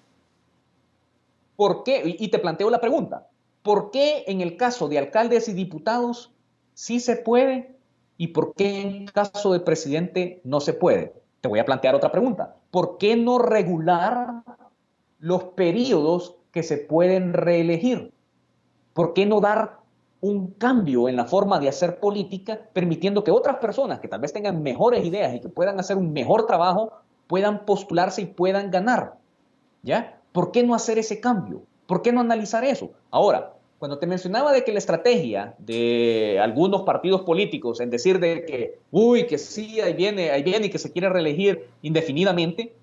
¿Por qué? Y te planteo la pregunta. ¿Por qué en el caso de alcaldes y diputados sí se puede y por qué en el caso del presidente no se puede? Te voy a plantear otra pregunta. ¿Por qué no regular los periodos que se pueden reelegir? ¿Por qué no dar un cambio en la forma de hacer política, permitiendo que otras personas que tal vez tengan mejores ideas y que puedan hacer un mejor trabajo, puedan postularse y puedan ganar. ¿Ya? ¿Por qué no hacer ese cambio? ¿Por qué no analizar eso? Ahora, cuando te mencionaba de que la estrategia de algunos partidos políticos en decir de que, uy, que sí, ahí viene y que se quiere reelegir indefinidamente,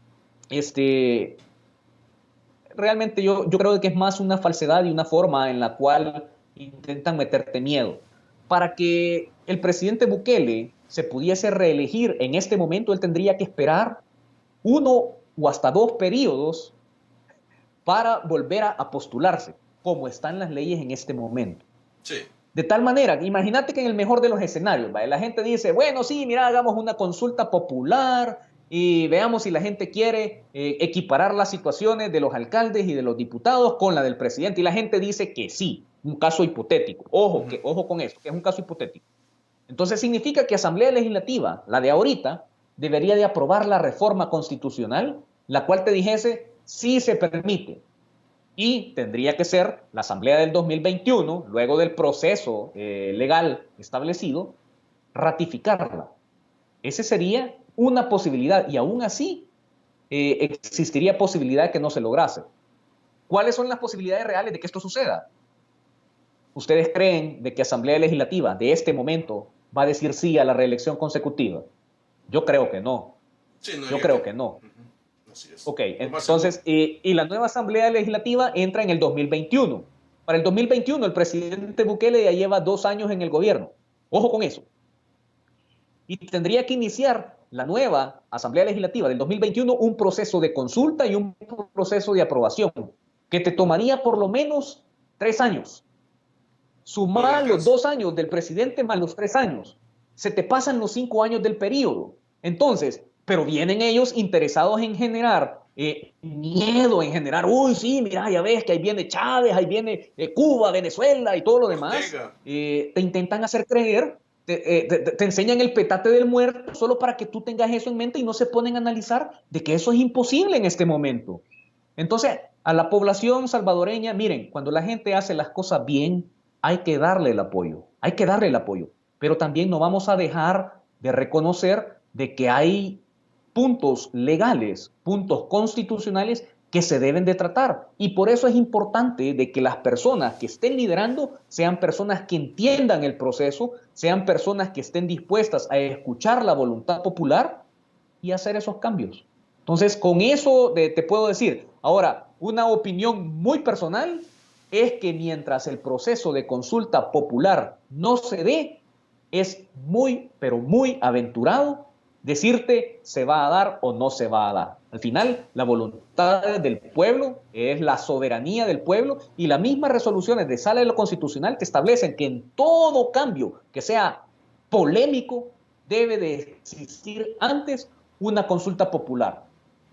realmente yo creo que es más una falsedad y una forma en la cual intentan meterte miedo. Para que el presidente Bukele se pudiese reelegir en este momento, él tendría que esperar 1 o hasta 2 periodos para volver a postularse, como están las leyes en este momento. Sí. De tal manera, imagínate que en el mejor de los escenarios, ¿vale? La gente dice, bueno, sí, mira, hagamos una consulta popular y veamos si la gente quiere equiparar las situaciones de los alcaldes y de los diputados con la del presidente. Y la gente dice que sí, un caso hipotético. Ojo con eso, que es un caso hipotético. Entonces significa que Asamblea Legislativa, la de ahorita, debería de aprobar la reforma constitucional, la cual te dijese, sí se permite. Y tendría que ser la Asamblea del 2021, luego del proceso legal establecido, ratificarla. Esa sería una posibilidad y aún así existiría posibilidad de que no se lograse. ¿Cuáles son las posibilidades reales de que esto suceda? ¿Ustedes creen de que Asamblea Legislativa de este momento va a decir sí a la reelección consecutiva? Yo creo que no. Sí, no, Yo creo que no. Así es. Ok, entonces, y la nueva Asamblea Legislativa entra en el 2021. Para el 2021, el presidente Bukele ya lleva 2 años en el gobierno. Ojo con eso. Y tendría que iniciar la nueva Asamblea Legislativa del 2021 un proceso de consulta y un proceso de aprobación que te tomaría por lo menos 3 años. Sumar los 2 años del presidente más los 3 años. Se te pasan los 5 años del periodo. Entonces, pero vienen ellos interesados en generar miedo, en generar, uy, sí, mira, ya ves que ahí viene Chávez, ahí viene Cuba, Venezuela y todo lo demás. Te intentan hacer creer, te enseñan el petate del muerto solo para que tú tengas eso en mente y no se ponen a analizar de que eso es imposible en este momento. Entonces, a la población salvadoreña, miren, cuando la gente hace las cosas bien, hay que darle el apoyo, pero también no vamos a dejar de reconocer de que hay puntos legales, puntos constitucionales que se deben de tratar. Y por eso es importante de que las personas que estén liderando sean personas que entiendan el proceso, sean personas que estén dispuestas a escuchar la voluntad popular y hacer esos cambios. Entonces, con eso te puedo decir, ahora, una opinión muy personal es que mientras el proceso de consulta popular no se dé, es muy, pero muy aventurado decirte se va a dar o no se va a dar. Al final, la voluntad del pueblo es la soberanía del pueblo y las mismas resoluciones de Sala de lo Constitucional que establecen que en todo cambio que sea polémico debe de existir antes una consulta popular.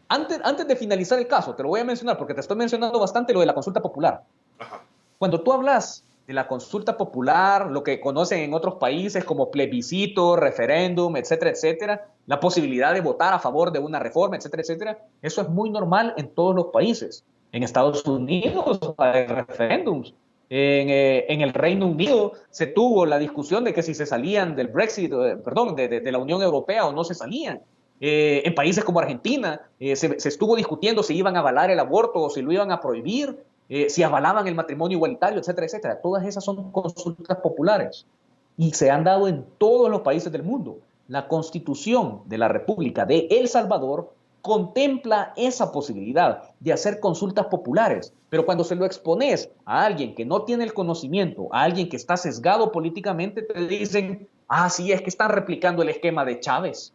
Antes de finalizar el caso, te lo voy a mencionar porque te estoy mencionando bastante lo de la consulta popular. Ajá. Cuando tú hablas de la consulta popular, lo que conocen en otros países como plebiscito, referéndum, etcétera, etcétera, la posibilidad de votar a favor de una reforma, etcétera, etcétera, eso es muy normal en todos los países. En Estados Unidos hay referéndums. En el Reino Unido se tuvo la discusión de que si se salían del Brexit, de la Unión Europea o no se salían. En países como Argentina se estuvo discutiendo si iban a avalar el aborto o si lo iban a prohibir, si avalaban el matrimonio igualitario, etcétera, etcétera. Todas esas son consultas populares y se han dado en todos los países del mundo. La Constitución de la República de El Salvador contempla esa posibilidad de hacer consultas populares, pero cuando se lo expones a alguien que no tiene el conocimiento, a alguien que está sesgado políticamente, te dicen, sí, es que están replicando el esquema de Chávez,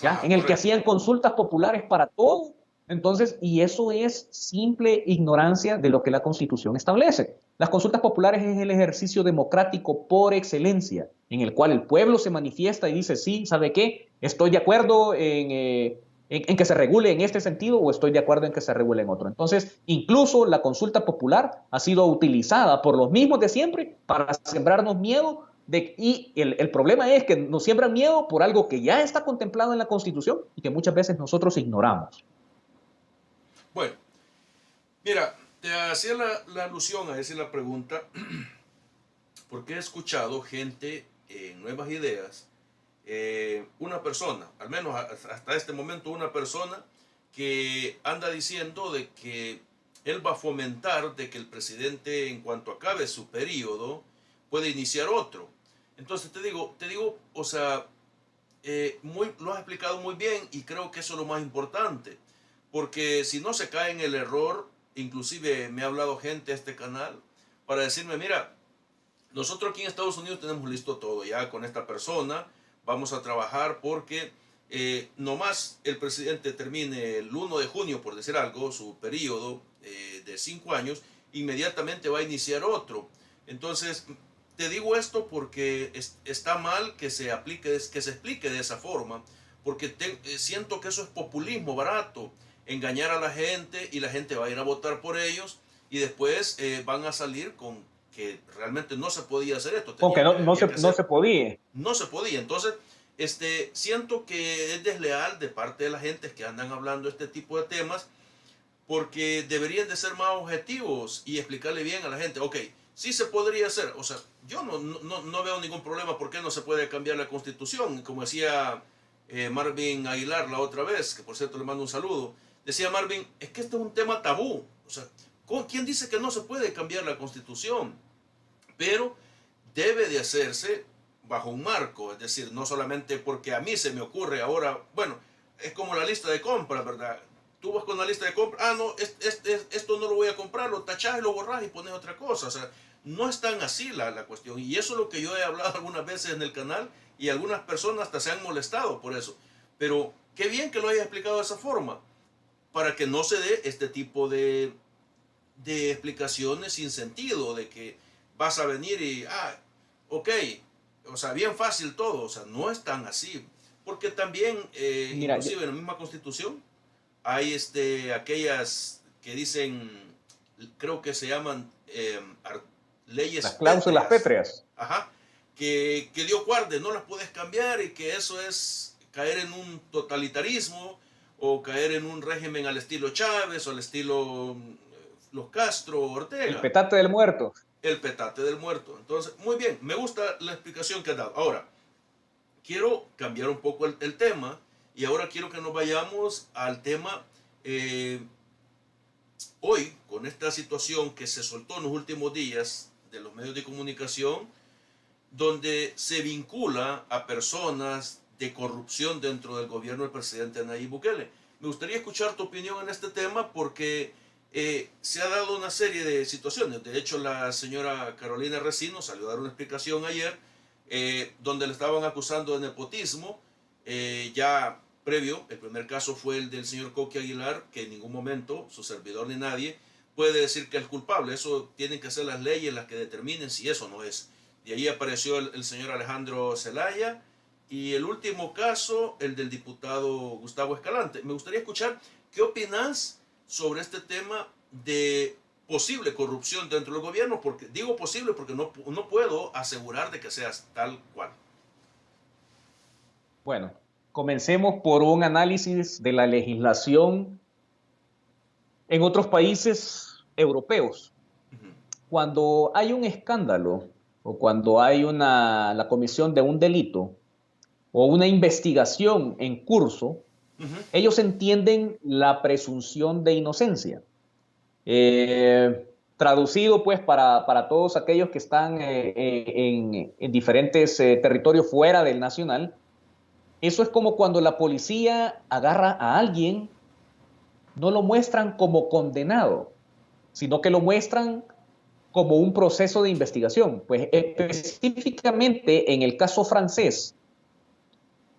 ¿ya? En el que hacían consultas populares para todo. Entonces, y eso es simple ignorancia de lo que la Constitución establece. Las consultas populares es el ejercicio democrático por excelencia, en el cual el pueblo se manifiesta y dice, sí, ¿sabe qué? Estoy de acuerdo en que se regule en este sentido o estoy de acuerdo en que se regule en otro. Entonces, incluso la consulta popular ha sido utilizada por los mismos de siempre para sembrarnos miedo. Y el problema es que nos siembran miedo por algo que ya está contemplado en la Constitución y que muchas veces nosotros ignoramos. Bueno, mira, te hacía la alusión a decir la pregunta, porque he escuchado gente en Nuevas Ideas, una persona, al menos hasta este momento una persona, que anda diciendo de que él va a fomentar de que el presidente, en cuanto acabe su periodo, puede iniciar otro. Entonces te digo, o sea, lo has explicado muy bien y creo que eso es lo más importante, porque si no se cae en el error, inclusive me ha hablado gente a este canal para decirme, mira, nosotros aquí en Estados Unidos tenemos listo todo ya con esta persona, vamos a trabajar porque nomás el presidente termine el 1 de junio, por decir algo, su periodo de 5 años, inmediatamente va a iniciar otro. Entonces, te digo esto porque está mal que se explique de esa forma, porque siento que eso es populismo barato, engañar a la gente y la gente va a ir a votar por ellos y después van a salir con que realmente no se podía hacer esto. Aunque no se podía. No se podía. Entonces, siento que es desleal de parte de la gente que andan hablando este tipo de temas, porque deberían de ser más objetivos y explicarle bien a la gente, ok, sí se podría hacer. O sea, yo no veo ningún problema por qué no se puede cambiar la Constitución. Como decía Marvin Aguilar la otra vez, que por cierto le mando un saludo, decía Marvin, es que este es un tema tabú. O sea, ¿quién dice que no se puede cambiar la Constitución? Pero debe de hacerse bajo un marco, es decir, no solamente porque a mí se me ocurre ahora, bueno, es como la lista de compras, ¿verdad? Tú vas con la lista de compras, no, esto no lo voy a comprar, lo tachás y lo borrás y pones otra cosa, o sea, no es tan así la cuestión, y eso es lo que yo he hablado algunas veces en el canal, y algunas personas hasta se han molestado por eso, pero qué bien que lo hayas explicado de esa forma, para que no se dé este tipo de explicaciones sin sentido, de que vas a venir y, ok, o sea, bien fácil todo, o sea, no es tan así, porque también, Mira, inclusive en la misma Constitución, hay aquellas que dicen, creo que se llaman leyes las cláusulas pétreas. Ajá, que Dios guarde, no las puedes cambiar y que eso es caer en un totalitarismo o caer en un régimen al estilo Chávez o al estilo los Castro, Ortega. El petate del muerto. El petate del muerto. Entonces, muy bien, me gusta la explicación que has dado. Ahora, quiero cambiar un poco el tema y ahora quiero que nos vayamos al tema hoy, con esta situación que se soltó en los últimos días de los medios de comunicación, donde se vincula a personas de corrupción dentro del gobierno del presidente Nayib Bukele. Me gustaría escuchar tu opinión en este tema porque se ha dado una serie de situaciones. De hecho, la señora Carolina Recino salió a dar una explicación ayer donde le estaban acusando de nepotismo. Ya previo, el primer caso fue el del señor Coqui Aguilar, que en ningún momento su servidor ni nadie puede decir que es culpable. Eso tienen que ser las leyes las que determinen si eso no es. De ahí apareció el señor Alejandro Zelaya y el último caso, el del diputado Gustavo Escalante. Me gustaría escuchar qué opinas sobre este tema de posible corrupción dentro del gobierno, porque digo posible porque no puedo asegurar de que sea tal cual. Bueno, comencemos por un análisis de la legislación en otros países europeos. Cuando hay un escándalo o cuando hay la comisión de un delito o una investigación en curso, ellos entienden la presunción de inocencia. Traducido pues para todos aquellos que están en diferentes territorios fuera del nacional, eso es como cuando la policía agarra a alguien, no lo muestran como condenado, sino que lo muestran como un proceso de investigación. Pues específicamente en el caso francés,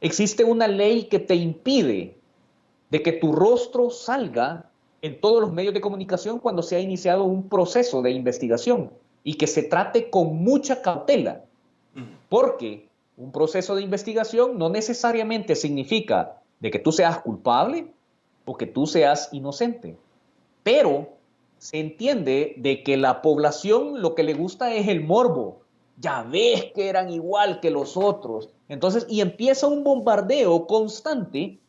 existe una ley que te impide de que tu rostro salga en todos los medios de comunicación cuando se ha iniciado un proceso de investigación y que se trate con mucha cautela, porque un proceso de investigación no necesariamente significa de que tú seas culpable o que tú seas inocente, pero se entiende de que la población lo que le gusta es el morbo. Ya ves que eran igual que los otros. Entonces, y empieza un bombardeo constante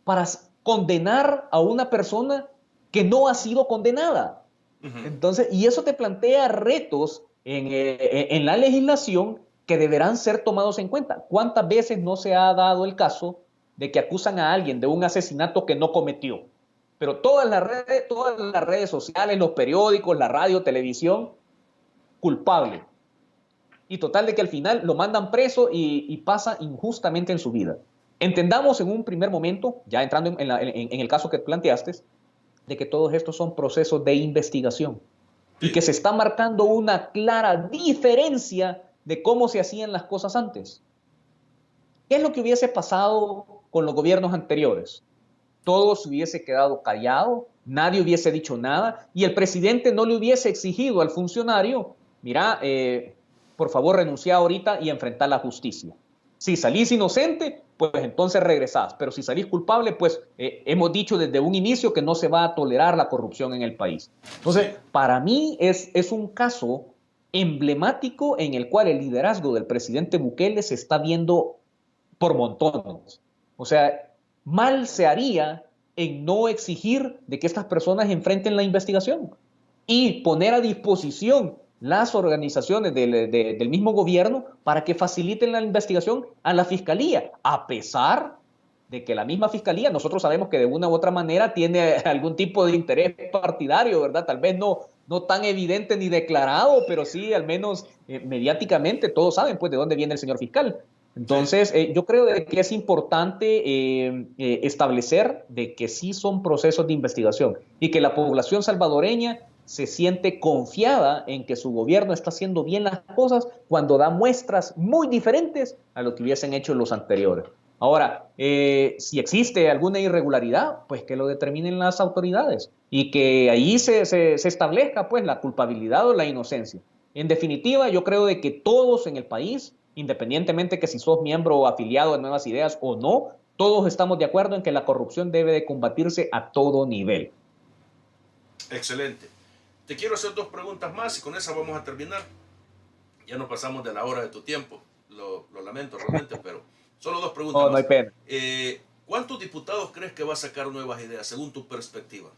para condenar a una persona que no ha sido condenada. Entonces, y eso te plantea retos en la legislación que deberán ser tomados en cuenta. ¿Cuántas veces no se ha dado el caso de que acusan a alguien de un asesinato que no cometió? Pero todas las redes sociales, los periódicos, la radio, televisión, culpable. Y total de que al final lo mandan preso y pasa injustamente en su vida. Entendamos en un primer momento, ya entrando en el caso que planteaste, de que todos estos son procesos de investigación y que se está marcando una clara diferencia de cómo se hacían las cosas antes. ¿Qué es lo que hubiese pasado con los gobiernos anteriores? Todo se hubiese quedado callado, nadie hubiese dicho nada y el presidente no le hubiese exigido al funcionario, mira, por favor renuncia ahorita y enfrentar la justicia. Si salís inocente, pues entonces regresás, pero si salís culpable, pues hemos dicho desde un inicio que no se va a tolerar la corrupción en el país. Entonces, para mí es un caso emblemático en el cual el liderazgo del presidente Bukele se está viendo por montones. O sea, mal se haría en no exigir de que estas personas enfrenten la investigación y poner a disposición las organizaciones del mismo gobierno para que faciliten la investigación a la fiscalía, a pesar de que la misma fiscalía, nosotros sabemos que de una u otra manera tiene algún tipo de interés partidario, ¿verdad? Tal vez no tan evidente ni declarado, pero sí al menos mediáticamente todos saben pues de dónde viene el señor fiscal. Entonces, yo creo de que es importante establecer de que sí son procesos de investigación y que la población salvadoreña se siente confiada en que su gobierno está haciendo bien las cosas cuando da muestras muy diferentes a lo que hubiesen hecho los anteriores. Ahora, si existe alguna irregularidad, pues que lo determinen las autoridades y que ahí se establezca pues la culpabilidad o la inocencia. En definitiva, yo creo de que todos en el país, independientemente que si sos miembro o afiliado de Nuevas Ideas o no, todos estamos de acuerdo en que la corrupción debe de combatirse a todo nivel. Excelente. Te quiero hacer dos preguntas más y con esa vamos a terminar. Ya no pasamos de la hora de tu tiempo. Lo lamento realmente, pero solo dos preguntas más. No hay pena. ¿Cuántos diputados crees que va a sacar Nuevas Ideas, según tu perspectiva?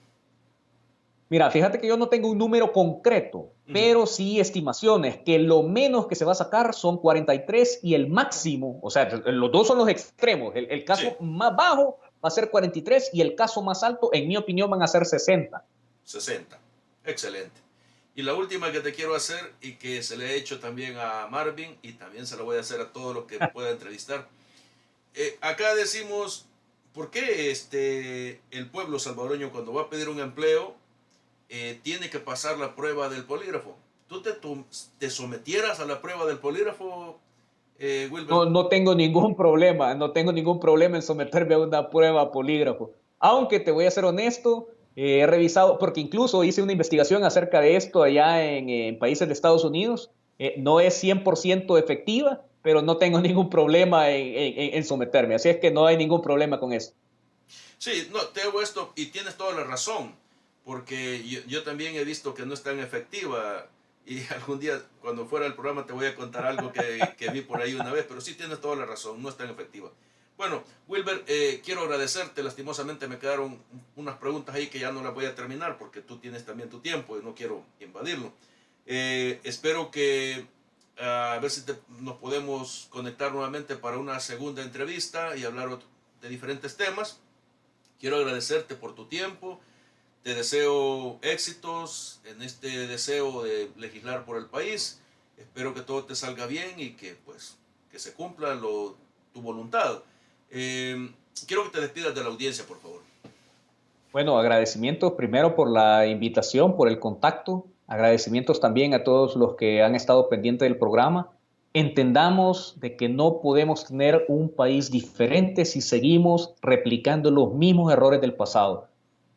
Mira, fíjate que yo no tengo un número concreto, pero sí estimaciones, que lo menos que se va a sacar son 43 y el máximo, o sea, los dos son los extremos. El caso más bajo va a ser 43 y el caso más alto, en mi opinión, van a ser 60. 60. Excelente. Y la última que te quiero hacer y que se le he hecho también a Marvin y también se la voy a hacer a todos los que pueda entrevistar. Acá decimos, ¿por qué el pueblo salvadoreño cuando va a pedir un empleo tiene que pasar la prueba del polígrafo? ¿Tú te sometieras a la prueba del polígrafo, Wilber? No tengo ningún problema, no tengo ningún problema en someterme a una prueba polígrafo. Aunque te voy a ser honesto, he revisado, porque incluso hice una investigación acerca de esto allá en países de Estados Unidos. No es 100% efectiva, pero no tengo ningún problema en someterme. Así es que no hay ningún problema con eso. Sí, no, te hago esto y tienes toda la razón, porque yo también he visto que no es tan efectiva y algún día cuando fuera el programa te voy a contar algo que vi por ahí una vez, pero sí tienes toda la razón, no es tan efectiva. Bueno, Wilber, quiero agradecerte, lastimosamente me quedaron unas preguntas ahí que ya no las voy a terminar porque tú tienes también tu tiempo y no quiero invadirlo. Espero que a ver si nos podemos conectar nuevamente para una segunda entrevista y hablar de diferentes temas. Quiero agradecerte por tu tiempo, te deseo éxitos en este deseo de legislar por el país. Espero que todo te salga bien y que pues que se cumpla tu voluntad. Quiero que te despidas de la audiencia, por favor. Bueno, agradecimientos primero por la invitación, por el contacto. Agradecimientos también a todos los que han estado pendientes del programa. Entendamos de que no podemos tener un país diferente si seguimos replicando los mismos errores del pasado.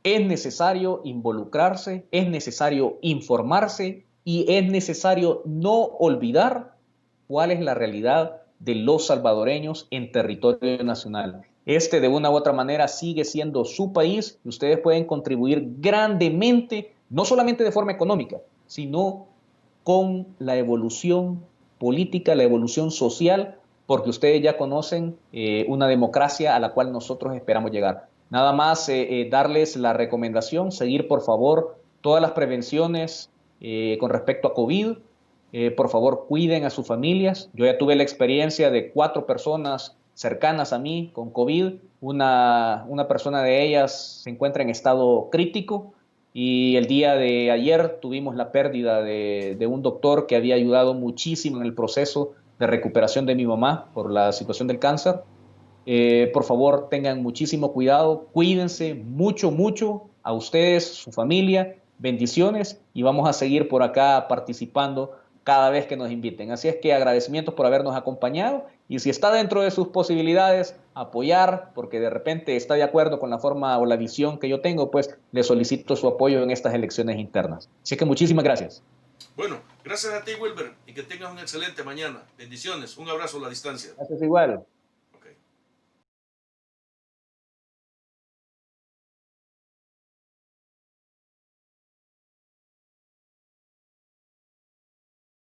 Es necesario involucrarse, es necesario informarse y es necesario no olvidar cuál es la realidad de los salvadoreños en territorio nacional. Este de una u otra manera sigue siendo su país y ustedes pueden contribuir grandemente, no solamente de forma económica, sino con la evolución política, la evolución social, porque ustedes ya conocen una democracia a la cual nosotros esperamos llegar. Nada más darles la recomendación, seguir por favor todas las prevenciones con respecto a COVID, Por favor, cuiden a sus familias. Yo ya tuve la experiencia de 4 personas cercanas a mí con COVID. Una persona de ellas se encuentra en estado crítico y el día de ayer tuvimos la pérdida de un doctor que había ayudado muchísimo en el proceso de recuperación de mi mamá por la situación del cáncer. Por favor, tengan muchísimo cuidado, cuídense mucho, mucho a ustedes, su familia, bendiciones y vamos a seguir por acá participando cada vez que nos inviten. Así es que agradecimientos por habernos acompañado y si está dentro de sus posibilidades apoyar, porque de repente está de acuerdo con la forma o la visión que yo tengo, pues le solicito su apoyo en estas elecciones internas. Así que muchísimas gracias. Bueno, gracias a ti, Wilber, y que tengas una excelente mañana. Bendiciones, un abrazo a la distancia. Gracias igual.